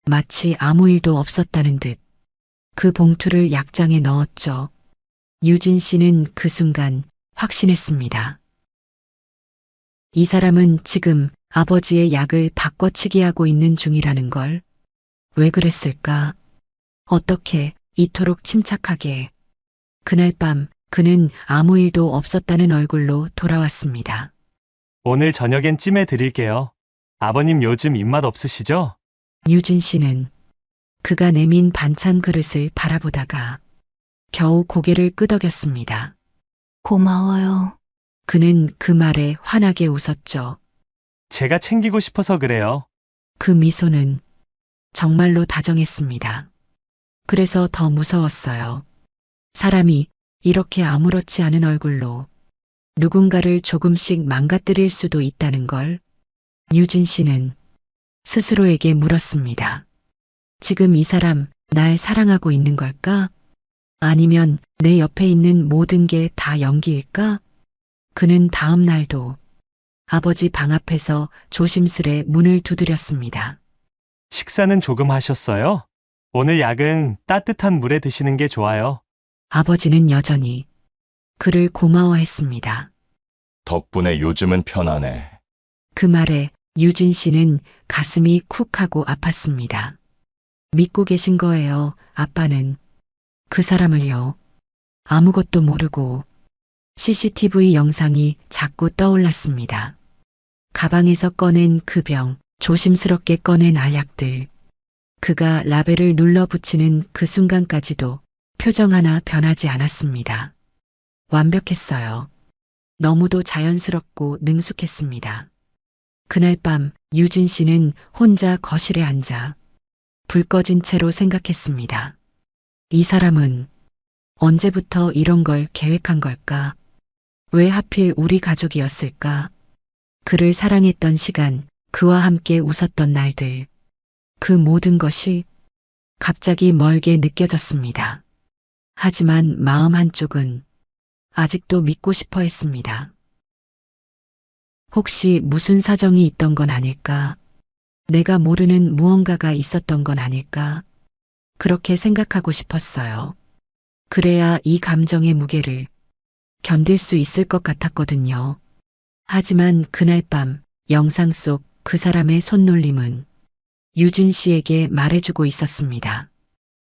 마치 아무 일도 없었다는 듯 그 봉투를 약장에 넣었죠. 유진 씨는 그 순간 확신했습니다. 이 사람은 지금 아버지의 약을 바꿔치기 하고 있는 중이라는 걸. 왜 그랬을까? 어떻게 이토록 침착하게. 그날 밤 그는 아무 일도 없었다는 얼굴로 돌아왔습니다. 오늘 저녁엔 찜해 드릴게요. 아버님 요즘 입맛 없으시죠? 유진 씨는 그가 내민 반찬 그릇을 바라보다가 겨우 고개를 끄덕였습니다. 고마워요. 그는 그 말에 환하게 웃었죠. 제가 챙기고 싶어서 그래요. 그 미소는 정말로 다정했습니다. 그래서 더 무서웠어요. 사람이 이렇게 아무렇지 않은 얼굴로 누군가를 조금씩 망가뜨릴 수도 있다는 걸. 유진 씨는 스스로에게 물었습니다. 지금 이 사람 날 사랑하고 있는 걸까? 아니면 내 옆에 있는 모든 게 다 연기일까? 그는 다음 날도 아버지 방 앞에서 조심스레 문을 두드렸습니다. 식사는 조금 하셨어요? 오늘 약은 따뜻한 물에 드시는 게 좋아요. 아버지는 여전히 그를 고마워했습니다. 덕분에 요즘은 편하네. 그 말에 유진 씨는 가슴이 쿡 하고 아팠습니다. 믿고 계신 거예요, 아빠는. 그 사람을요. 아무것도 모르고. CCTV 영상이 자꾸 떠올랐습니다. 가방에서 꺼낸 그 병, 조심스럽게 꺼낸 알약들. 그가 라벨을 눌러 붙이는 그 순간까지도 표정 하나 변하지 않았습니다. 완벽했어요. 너무도 자연스럽고 능숙했습니다. 그날 밤 유진 씨는 혼자 거실에 앉아 불 꺼진 채로 생각했습니다. 이 사람은 언제부터 이런 걸 계획한 걸까? 왜 하필 우리 가족이었을까? 그를 사랑했던 시간, 그와 함께 웃었던 날들. 그 모든 것이 갑자기 멀게 느껴졌습니다. 하지만 마음 한쪽은 아직도 믿고 싶어 했습니다. 혹시 무슨 사정이 있던 건 아닐까? 내가 모르는 무언가가 있었던 건 아닐까? 그렇게 생각하고 싶었어요. 그래야 이 감정의 무게를 견딜 수 있을 것 같았거든요. 하지만 그날 밤 영상 속 그 사람의 손놀림은 유진 씨에게 말해주고 있었습니다.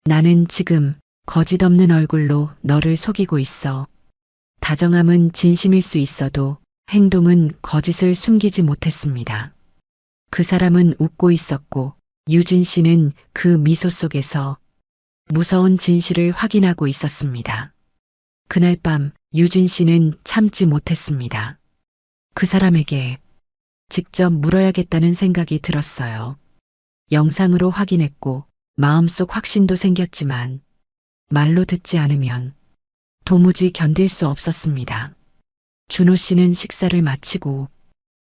나는 지금 거짓 없는 얼굴로 너를 속이고 있어. 다정함은 진심일 수 있어도 행동은 거짓을 숨기지 못했습니다. 그 사람은 웃고 있었고 유진 씨는 그 미소 속에서 무서운 진실을 확인하고 있었습니다. 그날 밤 유진 씨는 참지 못했습니다. 그 사람에게 직접 물어야겠다는 생각이 들었어요. 영상으로 확인했고 마음속 확신도 생겼지만 말로 듣지 않으면 도무지 견딜 수 없었습니다. 준호 씨는 식사를 마치고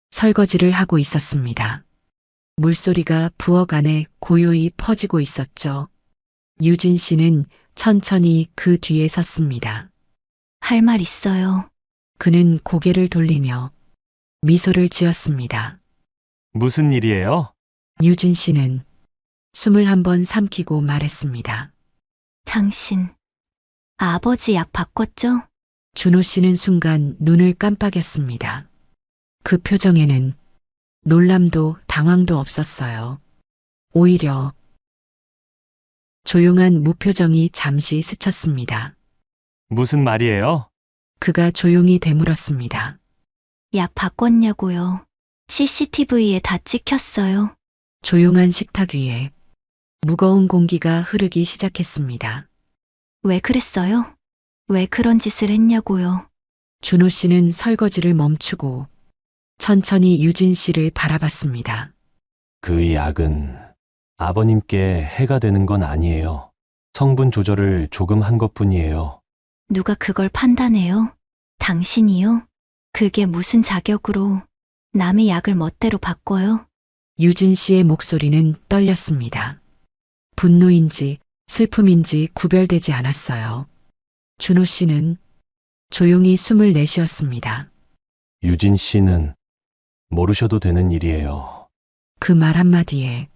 설거지를 하고 있었습니다. 물소리가 부엌 안에 고요히 퍼지고 있었죠. 유진 씨는 천천히 그 뒤에 섰습니다. 할 말 있어요. 그는 고개를 돌리며 미소를 지었습니다. 무슨 일이에요? 유진 씨는 숨을 한번 삼키고 말했습니다. 당신, 아버지 약 바꿨죠? 준호 씨는 순간 눈을 깜빡였습니다. 그 표정에는 놀람도 당황도 없었어요. 오히려 조용한 무표정이 잠시 스쳤습니다. 무슨 말이에요? 그가 조용히 되물었습니다. 약 바꿨냐고요. CCTV에 다 찍혔어요. 조용한 식탁 위에 무거운 공기가 흐르기 시작했습니다. 왜 그랬어요? 왜 그런 짓을 했냐고요. 준호 씨는 설거지를 멈추고 천천히 유진 씨를 바라봤습니다. 그 약은 아버님께 해가 되는 건 아니에요. 성분 조절을 조금 한 것뿐이에요. 누가 그걸 판단해요? 당신이요? 그게 무슨 자격으로 남의 약을 멋대로 바꿔요? 유진 씨의 목소리는 떨렸습니다. 분노인지 슬픔인지 구별되지 않았어요. 준호 씨는 조용히 숨을 내쉬었습니다. 유진 씨는 모르셔도 되는 일이에요. 그 말 한마디에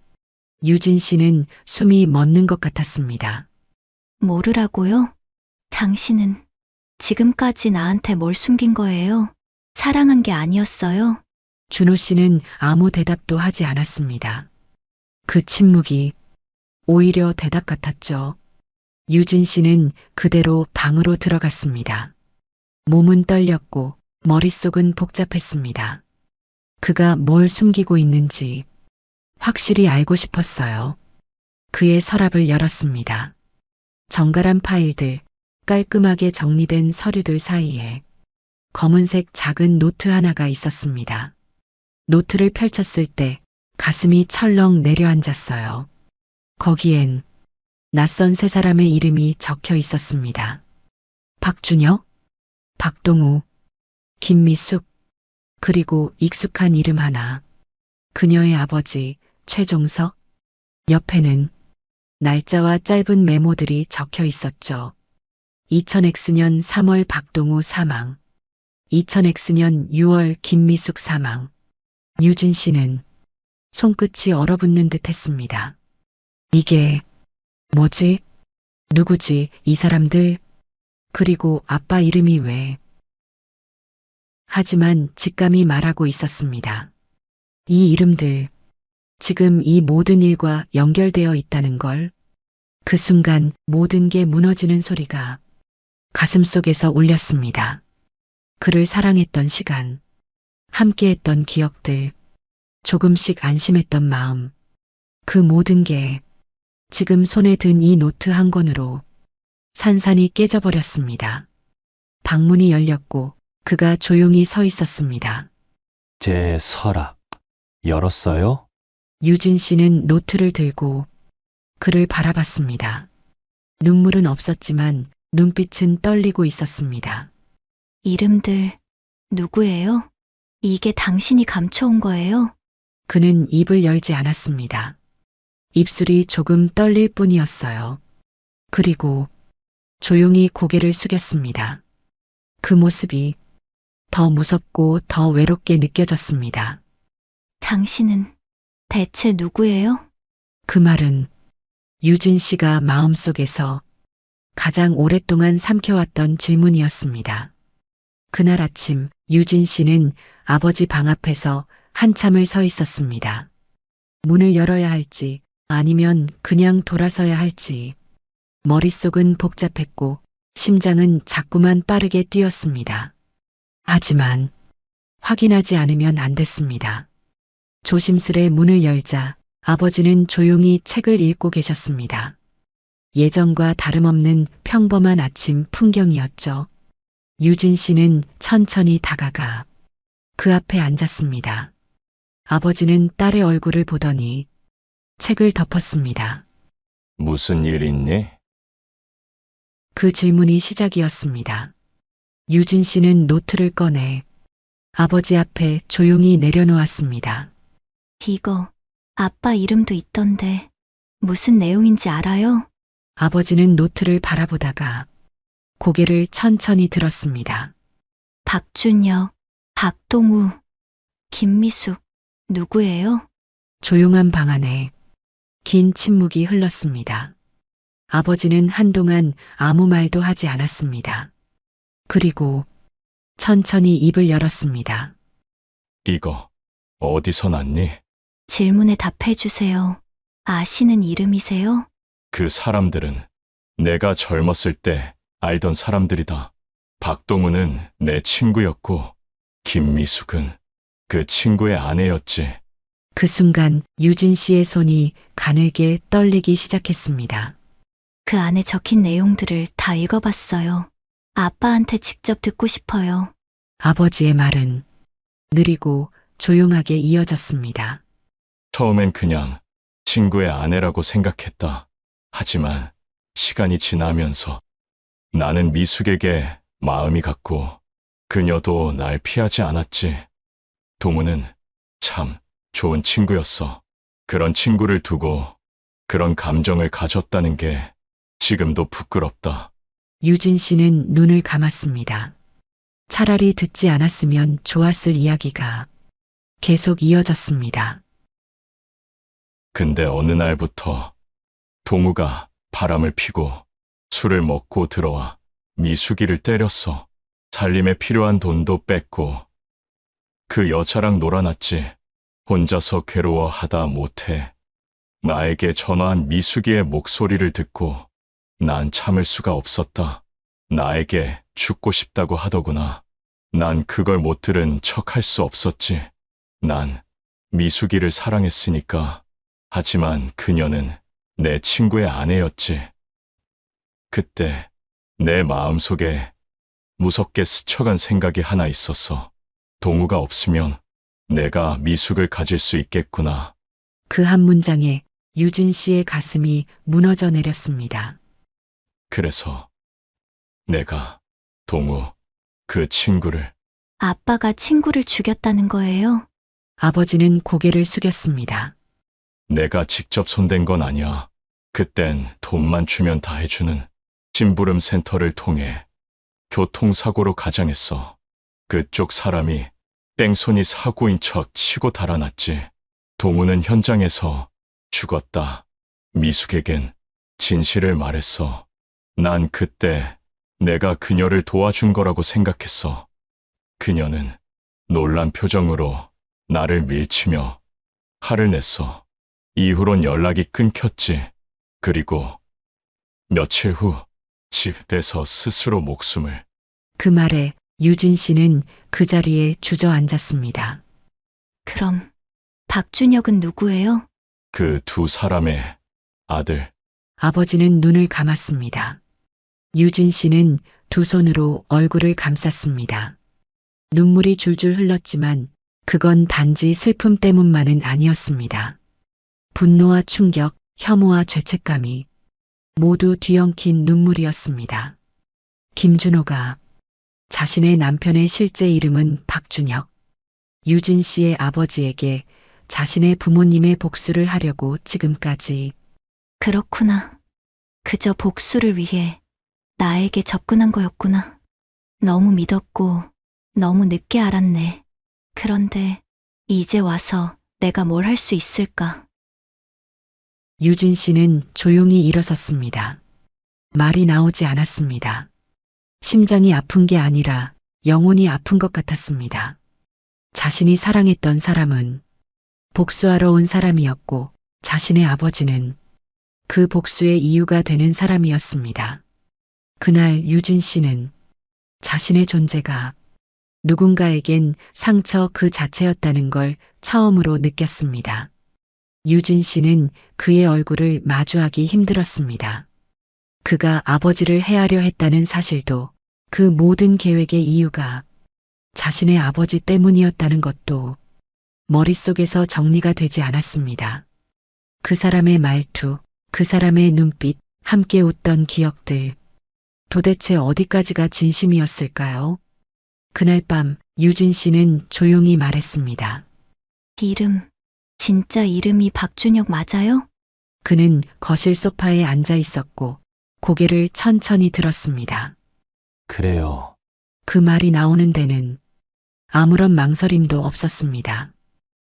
유진 씨는 숨이 멎는 것 같았습니다. 모르라고요? 당신은 지금까지 나한테 뭘 숨긴 거예요? 사랑한 게 아니었어요? 준호 씨는 아무 대답도 하지 않았습니다. 그 침묵이 오히려 대답 같았죠. 유진 씨는 그대로 방으로 들어갔습니다. 몸은 떨렸고 머릿속은 복잡했습니다. 그가 뭘 숨기고 있는지 확실히 알고 싶었어요. 그의 서랍을 열었습니다. 정갈한 파일들, 깔끔하게 정리된 서류들 사이에 검은색 작은 노트 하나가 있었습니다. 노트를 펼쳤을 때 가슴이 철렁 내려앉았어요. 거기엔 낯선 세 사람의 이름이 적혀 있었습니다. 박준혁, 박동우, 김미숙, 그리고 익숙한 이름 하나. 그녀의 아버지 최종석. 옆에는 날짜와 짧은 메모들이 적혀 있었죠. 2000X년 3월 박동우 사망. 2000X년 6월 김미숙 사망. 유진 씨는 손끝이 얼어붙는 듯 했습니다. 이게 뭐지? 누구지? 이 사람들? 그리고 아빠 이름이 왜? 하지만 직감이 말하고 있었습니다. 이 이름들, 지금 이 모든 일과 연결되어 있다는 걸. 그 순간 모든 게 무너지는 소리가 가슴속에서 울렸습니다. 그를 사랑했던 시간, 함께했던 기억들, 조금씩 안심했던 마음, 그 모든 게 지금 손에 든 이 노트 한 권으로 산산이 깨져버렸습니다. 방문이 열렸고 그가 조용히 서 있었습니다. 제 서랍 열었어요? 유진 씨는 노트를 들고 그를 바라봤습니다. 눈물은 없었지만 눈빛은 떨리고 있었습니다. 이름들 누구예요? 이게 당신이 감춰온 거예요? 그는 입을 열지 않았습니다. 입술이 조금 떨릴 뿐이었어요. 그리고 조용히 고개를 숙였습니다. 그 모습이 더 무섭고 더 외롭게 느껴졌습니다. 당신은 대체 누구예요? 그 말은 유진 씨가 마음속에서 가장 오랫동안 삼켜왔던 질문이었습니다. 그날 아침 유진 씨는 아버지 방 앞에서 한참을 서 있었습니다. 문을 열어야 할지 아니면 그냥 돌아서야 할지 머릿속은 복잡했고 심장은 자꾸만 빠르게 뛰었습니다. 하지만 확인하지 않으면 안 됐습니다. 조심스레 문을 열자 아버지는 조용히 책을 읽고 계셨습니다. 예전과 다름없는 평범한 아침 풍경이었죠. 유진 씨는 천천히 다가가 그 앞에 앉았습니다. 아버지는 딸의 얼굴을 보더니 책을 덮었습니다. 무슨 일 있니? 그 질문이 시작이었습니다. 유진 씨는 노트를 꺼내 아버지 앞에 조용히 내려놓았습니다. 이거 아빠 이름도 있던데 무슨 내용인지 알아요? 아버지는 노트를 바라보다가 고개를 천천히 들었습니다. 박준혁, 박동우, 김미숙 누구예요? 조용한 방 안에 긴 침묵이 흘렀습니다. 아버지는 한동안 아무 말도 하지 않았습니다. 그리고 천천히 입을 열었습니다. 이거 어디서 났니? 질문에 답해 주세요. 아시는 이름이세요? 그 사람들은 내가 젊었을 때 알던 사람들이다. 박동우는 내 친구였고 김미숙은 그 친구의 아내였지. 그 순간 유진 씨의 손이 가늘게 떨리기 시작했습니다. 그 안에 적힌 내용들을 다 읽어봤어요. 아빠한테 직접 듣고 싶어요. 아버지의 말은 느리고 조용하게 이어졌습니다. 처음엔 그냥 친구의 아내라고 생각했다. 하지만 시간이 지나면서 나는 미숙에게 마음이 갔고 그녀도 날 피하지 않았지. 동우는 참 좋은 친구였어. 그런 친구를 두고 그런 감정을 가졌다는 게 지금도 부끄럽다. 유진 씨는 눈을 감았습니다. 차라리 듣지 않았으면 좋았을 이야기가 계속 이어졌습니다. 근데 어느 날부터 동우가 바람을 피고 술을 먹고 들어와 미숙이를 때렸어. 살림에 필요한 돈도 뺐고 그 여자랑 놀아놨지. 혼자서 괴로워하다 못해 나에게 전화한 미숙이의 목소리를 듣고 난 참을 수가 없었다. 나에게 죽고 싶다고 하더구나. 난 그걸 못 들은 척 할 수 없었지. 난 미숙이를 사랑했으니까. 하지만 그녀는 내 친구의 아내였지. 그때 내 마음속에 무섭게 스쳐간 생각이 하나 있었어. 동우가 없으면 내가 미숙을 가질 수 있겠구나. 그 한 문장에 유진 씨의 가슴이 무너져 내렸습니다. 그래서 내가 동우, 그 친구를 아빠가 친구를 죽였다는 거예요? 아버지는 고개를 숙였습니다. 내가 직접 손댄 건 아니야. 그땐 돈만 주면 다 해주는 심부름 센터를 통해 교통사고로 가장했어. 그쪽 사람이 뺑소니 사고인 척 치고 달아났지. 동우는 현장에서 죽었다. 미숙에겐 진실을 말했어. 난 그때 내가 그녀를 도와준 거라고 생각했어. 그녀는 놀란 표정으로 나를 밀치며 화를 냈어. 이후론 연락이 끊겼지. 그리고 며칠 후 집에서 스스로 목숨을. 그 말에 유진 씨는 그 자리에 주저앉았습니다. 그럼 박준혁은 누구예요? 그 두 사람의 아들. 아버지는 눈을 감았습니다. 유진 씨는 두 손으로 얼굴을 감쌌습니다. 눈물이 줄줄 흘렀지만 그건 단지 슬픔 때문만은 아니었습니다. 분노와 충격, 혐오와 죄책감이 모두 뒤엉킨 눈물이었습니다. 김준호가 자신의 남편의 실제 이름은 박준혁, 유진 씨의 아버지에게 자신의 부모님의 복수를 하려고 지금까지. 그렇구나. 그저 복수를 위해 나에게 접근한 거였구나. 너무 믿었고 너무 늦게 알았네. 그런데 이제 와서 내가 뭘 할 수 있을까? 유진 씨는 조용히 일어섰습니다. 말이 나오지 않았습니다. 심장이 아픈 게 아니라 영혼이 아픈 것 같았습니다. 자신이 사랑했던 사람은 복수하러 온 사람이었고 자신의 아버지는 그 복수의 이유가 되는 사람이었습니다. 그날 유진 씨는 자신의 존재가 누군가에겐 상처 그 자체였다는 걸 처음으로 느꼈습니다. 유진 씨는 그의 얼굴을 마주하기 힘들었습니다. 그가 아버지를 해하려 했다는 사실도, 그 모든 계획의 이유가 자신의 아버지 때문이었다는 것도 머릿속에서 정리가 되지 않았습니다. 그 사람의 말투, 그 사람의 눈빛, 함께 웃던 기억들. 도대체 어디까지가 진심이었을까요? 그날 밤 유진 씨는 조용히 말했습니다. 이름, 진짜 이름이 박준혁 맞아요? 그는 거실 소파에 앉아 있었고 고개를 천천히 들었습니다. 그래요. 그 말이 나오는 데는 아무런 망설임도 없었습니다.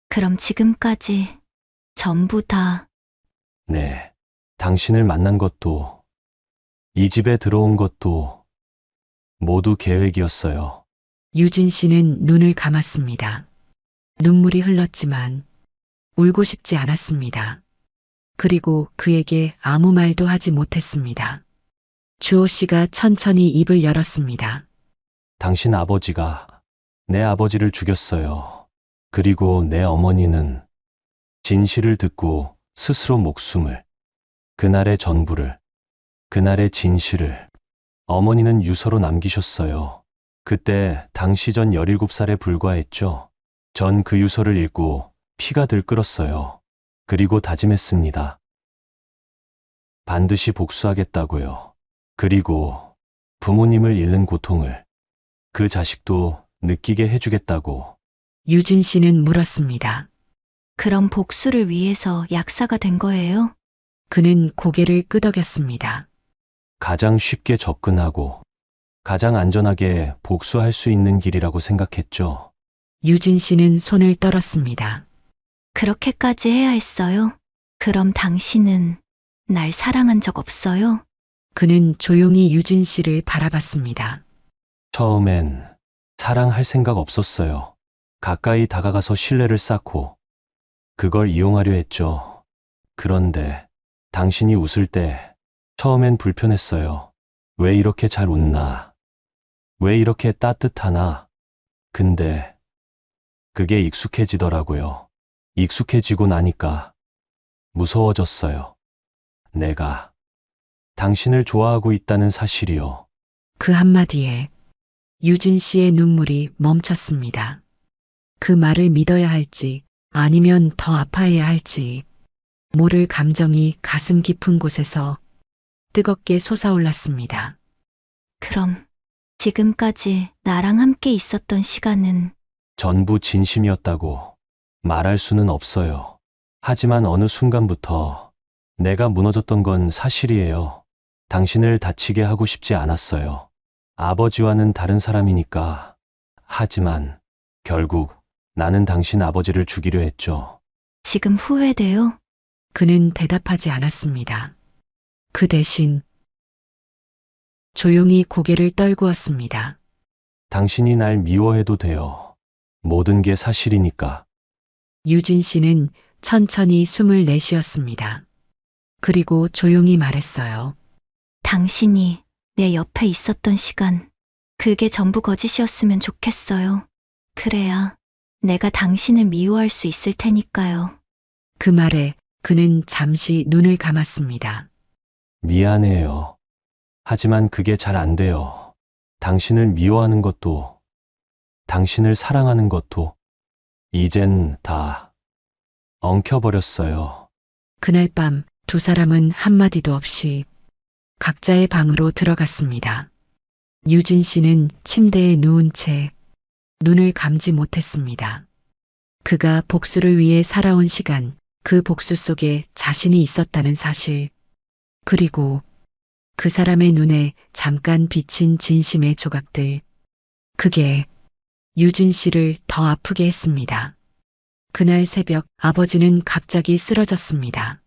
그럼 지금까지 전부 다 네. 당신을 만난 것도, 이 집에 들어온 것도 모두 계획이었어요. 유진 씨는 눈을 감았습니다. 눈물이 흘렀지만 울고 싶지 않았습니다. 그리고 그에게 아무 말도 하지 못했습니다. 주호 씨가 천천히 입을 열었습니다. 당신 아버지가 내 아버지를 죽였어요. 그리고 내 어머니는 진실을 듣고 스스로 목숨을, 그날의 전부를, 그날의 진실을 어머니는 유서로 남기셨어요. 그때 당시 전 17살에 불과했죠. 전 그 유서를 읽고 피가 들끓었어요. 그리고 다짐했습니다. 반드시 복수하겠다고요. 그리고 부모님을 잃는 고통을 그 자식도 느끼게 해주겠다고. 유진 씨는 물었습니다. 그럼 복수를 위해서 약사가 된 거예요? 그는 고개를 끄덕였습니다. 가장 쉽게 접근하고 가장 안전하게 복수할 수 있는 길이라고 생각했죠. 유진 씨는 손을 떨었습니다. 그렇게까지 해야 했어요? 그럼 당신은 날 사랑한 적 없어요? 그는 조용히 유진 씨를 바라봤습니다. 처음엔 사랑할 생각 없었어요. 가까이 다가가서 신뢰를 쌓고 그걸 이용하려 했죠. 그런데 당신이 웃을 때 처음엔 불편했어요. 왜 이렇게 잘 웃나? 왜 이렇게 따뜻하나? 근데 그게 익숙해지더라고요. 익숙해지고 나니까 무서워졌어요. 내가 당신을 좋아하고 있다는 사실이요. 그 한마디에 유진 씨의 눈물이 멈췄습니다. 그 말을 믿어야 할지 아니면 더 아파해야 할지 모를 감정이 가슴 깊은 곳에서 뜨겁게 솟아올랐습니다. 그럼 지금까지 나랑 함께 있었던 시간은 전부 진심이었다고 말할 수는 없어요. 하지만 어느 순간부터 내가 무너졌던 건 사실이에요. 당신을 다치게 하고 싶지 않았어요. 아버지와는 다른 사람이니까. 하지만 결국 나는 당신 아버지를 죽이려 했죠. 지금 후회돼요? 그는 대답하지 않았습니다. 그 대신 조용히 고개를 떨구었습니다. 당신이 날 미워해도 돼요. 모든 게 사실이니까. 유진 씨는 천천히 숨을 내쉬었습니다. 그리고 조용히 말했어요. 당신이 내 옆에 있었던 시간, 그게 전부 거짓이었으면 좋겠어요. 그래야 내가 당신을 미워할 수 있을 테니까요. 그 말에 그는 잠시 눈을 감았습니다. 미안해요. 하지만 그게 잘 안 돼요. 당신을 미워하는 것도, 당신을 사랑하는 것도, 이젠 다 엉켜버렸어요. 그날 밤 두 사람은 한마디도 없이 각자의 방으로 들어갔습니다. 유진 씨는 침대에 누운 채 눈을 감지 못했습니다. 그가 복수를 위해 살아온 시간, 그 복수 속에 자신이 있었다는 사실, 그리고 그 사람의 눈에 잠깐 비친 진심의 조각들, 그게 유진 씨를 더 아프게 했습니다. 그날 새벽 아버지는 갑자기 쓰러졌습니다.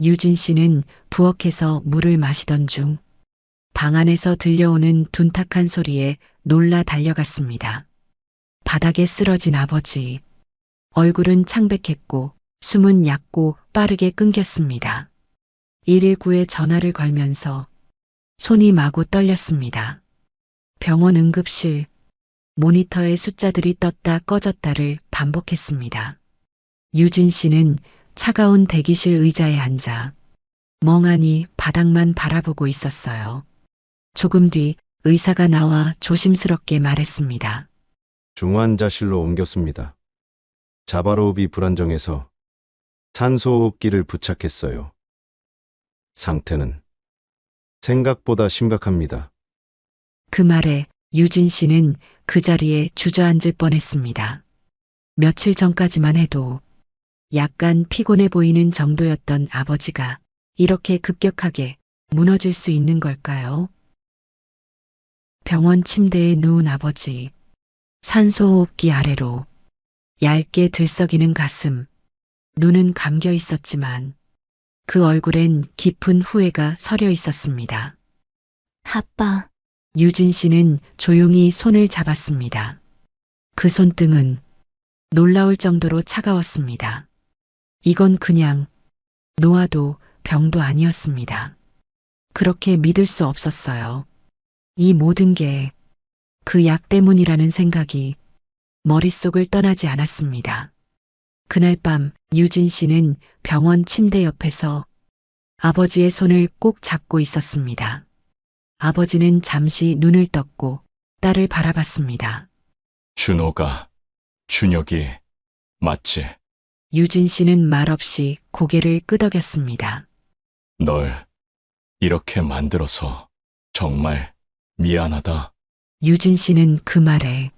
유진 씨는 부엌에서 물을 마시던 중 방 안에서 들려오는 둔탁한 소리에 놀라 달려갔습니다. 바닥에 쓰러진 아버지. 얼굴은 창백했고 숨은 얕고 빠르게 끊겼습니다. 119에 전화를 걸면서 손이 마구 떨렸습니다. 병원 응급실, 모니터에 숫자들이 떴다 꺼졌다를 반복했습니다. 유진 씨는 차가운 대기실 의자에 앉아 멍하니 바닥만 바라보고 있었어요. 조금 뒤 의사가 나와 조심스럽게 말했습니다. 중환자실로 옮겼습니다. 자바로흡이 불안정해서 산소호흡기를 부착했어요. 상태는 생각보다 심각합니다. 그 말에 유진 씨는 그 자리에 주저앉을 뻔했습니다. 며칠 전까지만 해도 약간 피곤해 보이는 정도였던 아버지가 이렇게 급격하게 무너질 수 있는 걸까요? 병원 침대에 누운 아버지, 산소호흡기 아래로 얇게 들썩이는 가슴, 눈은 감겨 있었지만 그 얼굴엔 깊은 후회가 서려 있었습니다. 아빠, 유진 씨는 조용히 손을 잡았습니다. 그 손등은 놀라울 정도로 차가웠습니다. 이건 그냥 노화도 병도 아니었습니다. 그렇게 믿을 수 없었어요. 이 모든 게 그 약 때문이라는 생각이 머릿속을 떠나지 않았습니다. 그날 밤 유진 씨는 병원 침대 옆에서 아버지의 손을 꼭 잡고 있었습니다. 아버지는 잠시 눈을 떴고 딸을 바라봤습니다. 준호가, 준혁이, 맞지? 유진 씨는 말없이 고개를 끄덕였습니다. 널 이렇게 만들어서 정말 미안하다. 유진 씨는 그 말에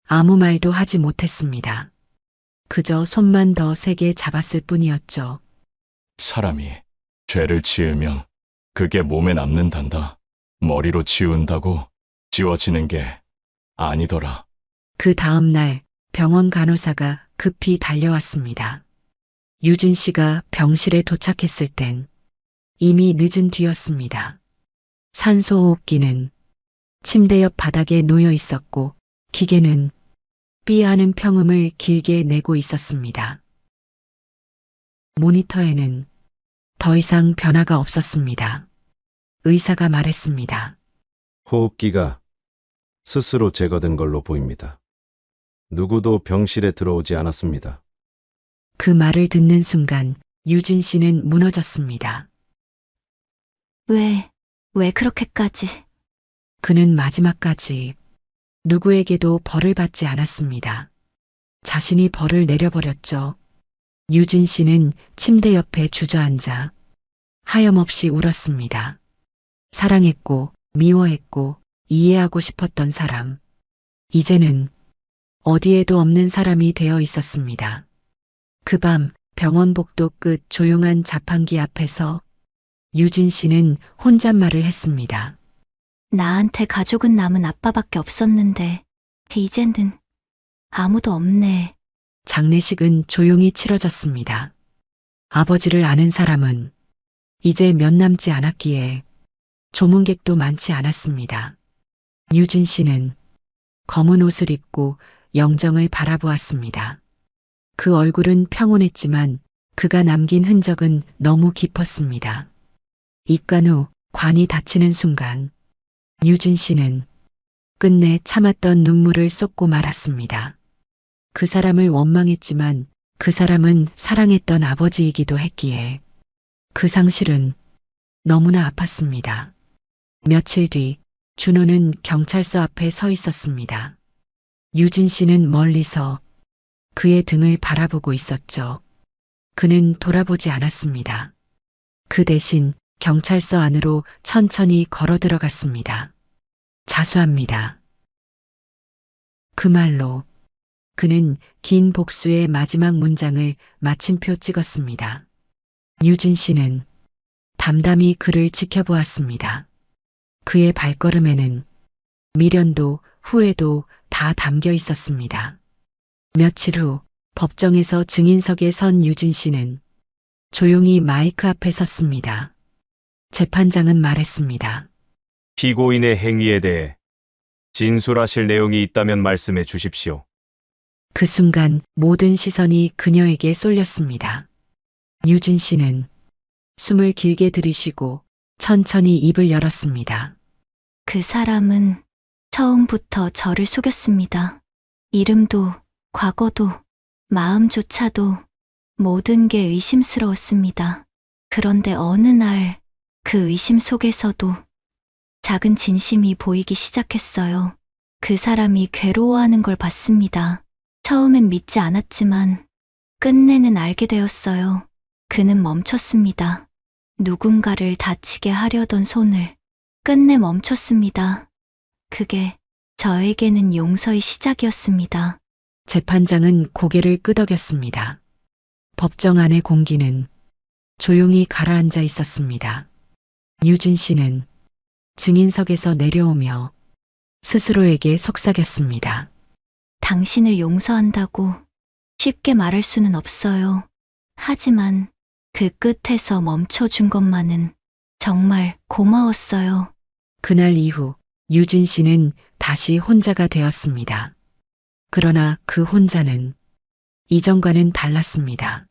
아무 말도 하지 못했습니다. 그저 손만 더 세게 잡았을 뿐이었죠. 사람이 죄를 지으면 그게 몸에 남는단다. 머리로 지운다고 지워지는 게 아니더라. 그 다음 날 병원 간호사가 급히 달려왔습니다. 유진 씨가 병실에 도착했을 땐 이미 늦은 뒤였습니다. 산소호흡기는 침대 옆 바닥에 놓여 있었고 기계는 삐하는 평음을 길게 내고 있었습니다. 모니터에는 더 이상 변화가 없었습니다. 의사가 말했습니다. 호흡기가 스스로 제거된 걸로 보입니다. 누구도 병실에 들어오지 않았습니다. 그 말을 듣는 순간 유진 씨는 무너졌습니다. 왜 그렇게까지? 그는 마지막까지 누구에게도 벌을 받지 않았습니다. 자신이 벌을 내려버렸죠. 유진 씨는 침대 옆에 주저앉아 하염없이 울었습니다. 사랑했고 미워했고 이해하고 싶었던 사람. 이제는 어디에도 없는 사람이 되어 있었습니다. 그 밤 병원 복도 끝 조용한 자판기 앞에서 유진 씨는 혼잣말을 했습니다. 나한테 가족은 남은 아빠밖에 없었는데 이제는 아무도 없네. 장례식은 조용히 치러졌습니다. 아버지를 아는 사람은 이제 몇 남지 않았기에 조문객도 많지 않았습니다. 유진 씨는 검은 옷을 입고 영정을 바라보았습니다. 그 얼굴은 평온했지만 그가 남긴 흔적은 너무 깊었습니다. 입간 후 관이 닫히는 순간 유진 씨는 끝내 참았던 눈물을 쏟고 말았습니다. 그 사람을 원망했지만 그 사람은 사랑했던 아버지이기도 했기에 그 상실은 너무나 아팠습니다. 며칠 뒤 준호는 경찰서 앞에 서 있었습니다. 유진 씨는 멀리서 그의 등을 바라보고 있었죠. 그는 돌아보지 않았습니다. 그 대신 경찰서 안으로 천천히 걸어 들어갔습니다. 자수합니다. 그 말로 그는 긴 복수의 마지막 문장을 마침표 찍었습니다. 유진 씨는 담담히 그를 지켜보았습니다. 그의 발걸음에는 미련도 후회도 다 담겨 있었습니다. 며칠 후 법정에서 증인석에 선 유진 씨는 조용히 마이크 앞에 섰습니다. 재판장은 말했습니다. 피고인의 행위에 대해 진술하실 내용이 있다면 말씀해 주십시오. 그 순간 모든 시선이 그녀에게 쏠렸습니다. 유진 씨는 숨을 길게 들이쉬고 천천히 입을 열었습니다. 그 사람은 처음부터 저를 속였습니다. 이름도, 과거도, 마음조차도 모든 게 의심스러웠습니다. 그런데 어느 날 그 의심 속에서도 작은 진심이 보이기 시작했어요. 그 사람이 괴로워하는 걸 봤습니다. 처음엔 믿지 않았지만 끝내는 알게 되었어요. 그는 멈췄습니다. 누군가를 다치게 하려던 손을 끝내 멈췄습니다. 그게 저에게는 용서의 시작이었습니다. 재판장은 고개를 끄덕였습니다. 법정 안의 공기는 조용히 가라앉아 있었습니다. 유진 씨는 증인석에서 내려오며 스스로에게 속삭였습니다. 당신을 용서한다고 쉽게 말할 수는 없어요. 하지만 그 끝에서 멈춰준 것만은 정말 고마웠어요. 그날 이후 유진 씨는 다시 혼자가 되었습니다. 그러나 그 혼자는 이전과는 달랐습니다.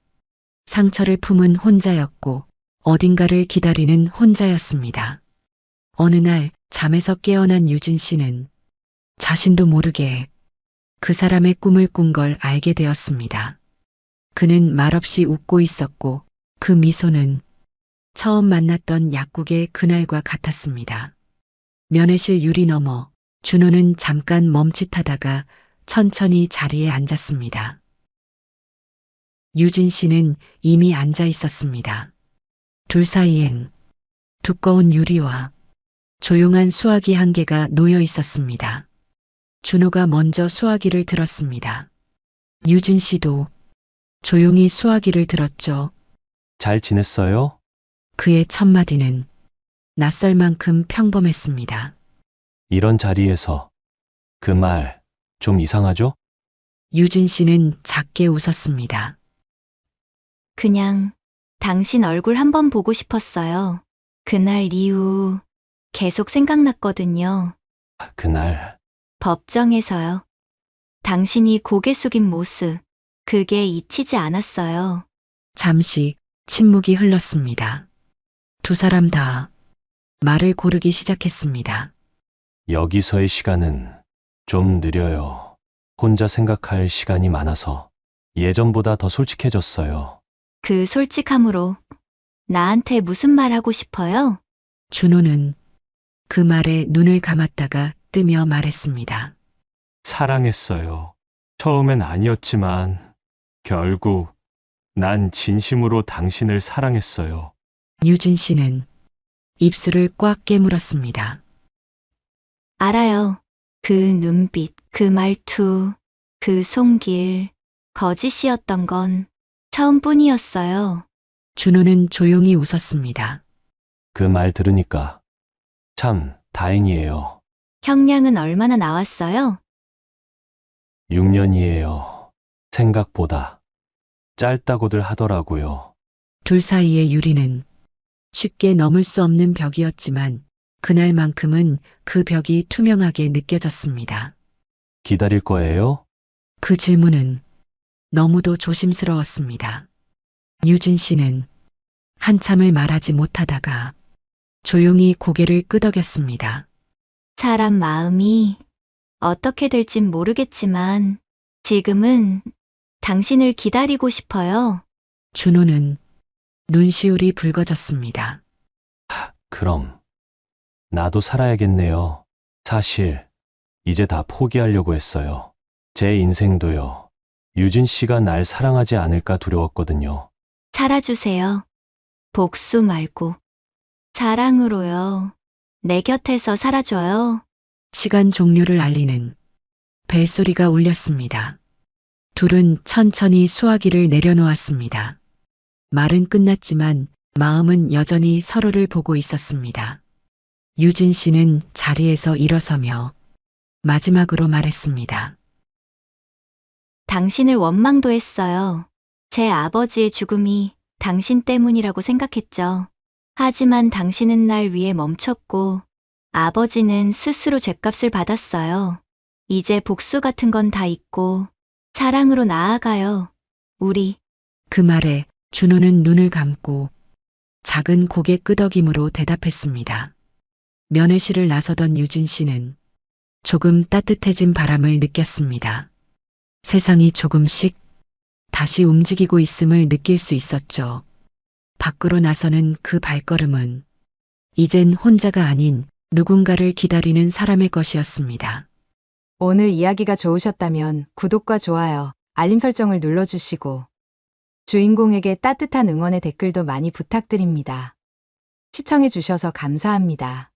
상처를 품은 혼자였고 어딘가를 기다리는 혼자였습니다. 어느 날 잠에서 깨어난 유진 씨는 자신도 모르게 그 사람의 꿈을 꾼 걸 알게 되었습니다. 그는 말없이 웃고 있었고 그 미소는 처음 만났던 약국의 그날과 같았습니다. 면회실 유리 너머 준호는 잠깐 멈칫하다가 천천히 자리에 앉았습니다. 유진 씨는 이미 앉아 있었습니다. 둘 사이엔 두꺼운 유리와 조용한 수화기 한 개가 놓여 있었습니다. 준호가 먼저 수화기를 들었습니다. 유진 씨도 조용히 수화기를 들었죠. 잘 지냈어요? 그의 첫마디는 낯설 만큼 평범했습니다. 이런 자리에서 그 말 좀 이상하죠? 유진 씨는 작게 웃었습니다. 그냥 당신 얼굴 한번 보고 싶었어요. 그날 이후 계속 생각났거든요. 그날 법정에서요. 당신이 고개 숙인 모습, 그게 잊히지 않았어요. 잠시 침묵이 흘렀습니다. 두 사람 다 말을 고르기 시작했습니다. 여기서의 시간은 좀 느려요. 혼자 생각할 시간이 많아서 예전보다 더 솔직해졌어요. 그 솔직함으로 나한테 무슨 말 하고 싶어요? 준호는 그 말에 눈을 감았다가 뜨며 말했습니다. 사랑했어요. 처음엔 아니었지만 결국 난 진심으로 당신을 사랑했어요. 유진 씨는 입술을 꽉 깨물었습니다. 알아요. 그 눈빛, 그 말투, 그 손길, 거짓이었던 건 처음뿐이었어요. 준호는 조용히 웃었습니다. 그 말 들으니까 참 다행이에요. 형량은 얼마나 나왔어요? 6년이에요. 생각보다 짧다고들 하더라고요. 둘 사이의 유리는 쉽게 넘을 수 없는 벽이었지만 그날만큼은 그 벽이 투명하게 느껴졌습니다. 기다릴 거예요? 그 질문은 너무도 조심스러웠습니다. 유진 씨는 한참을 말하지 못하다가 조용히 고개를 끄덕였습니다. 사람 마음이 어떻게 될진 모르겠지만 지금은 당신을 기다리고 싶어요. 준호는 눈시울이 붉어졌습니다. 그럼 나도 살아야겠네요. 사실 이제 다 포기하려고 했어요. 제 인생도요. 유진 씨가 날 사랑하지 않을까 두려웠거든요. 살아주세요. 복수 말고 사랑으로요. 내 곁에서 살아줘요. 시간 종료를 알리는 벨소리가 울렸습니다. 둘은 천천히 수화기를 내려놓았습니다. 말은 끝났지만 마음은 여전히 서로를 보고 있었습니다. 유진 씨는 자리에서 일어서며 마지막으로 말했습니다. 당신을 원망도 했어요. 제 아버지의 죽음이 당신 때문이라고 생각했죠. 하지만 당신은 날 위해 멈췄고 아버지는 스스로 죗값을 받았어요. 이제 복수 같은 건 다 잊고 사랑으로 나아가요. 우리. 그 말에 준호는 눈을 감고 작은 고개 끄덕임으로 대답했습니다. 면회실을 나서던 유진 씨는 조금 따뜻해진 바람을 느꼈습니다. 세상이 조금씩 다시 움직이고 있음을 느낄 수 있었죠. 밖으로 나서는 그 발걸음은 이젠 혼자가 아닌 누군가를 기다리는 사람의 것이었습니다. 오늘 이야기가 좋으셨다면 구독과 좋아요, 알림 설정을 눌러주시고 주인공에게 따뜻한 응원의 댓글도 많이 부탁드립니다. 시청해주셔서 감사합니다.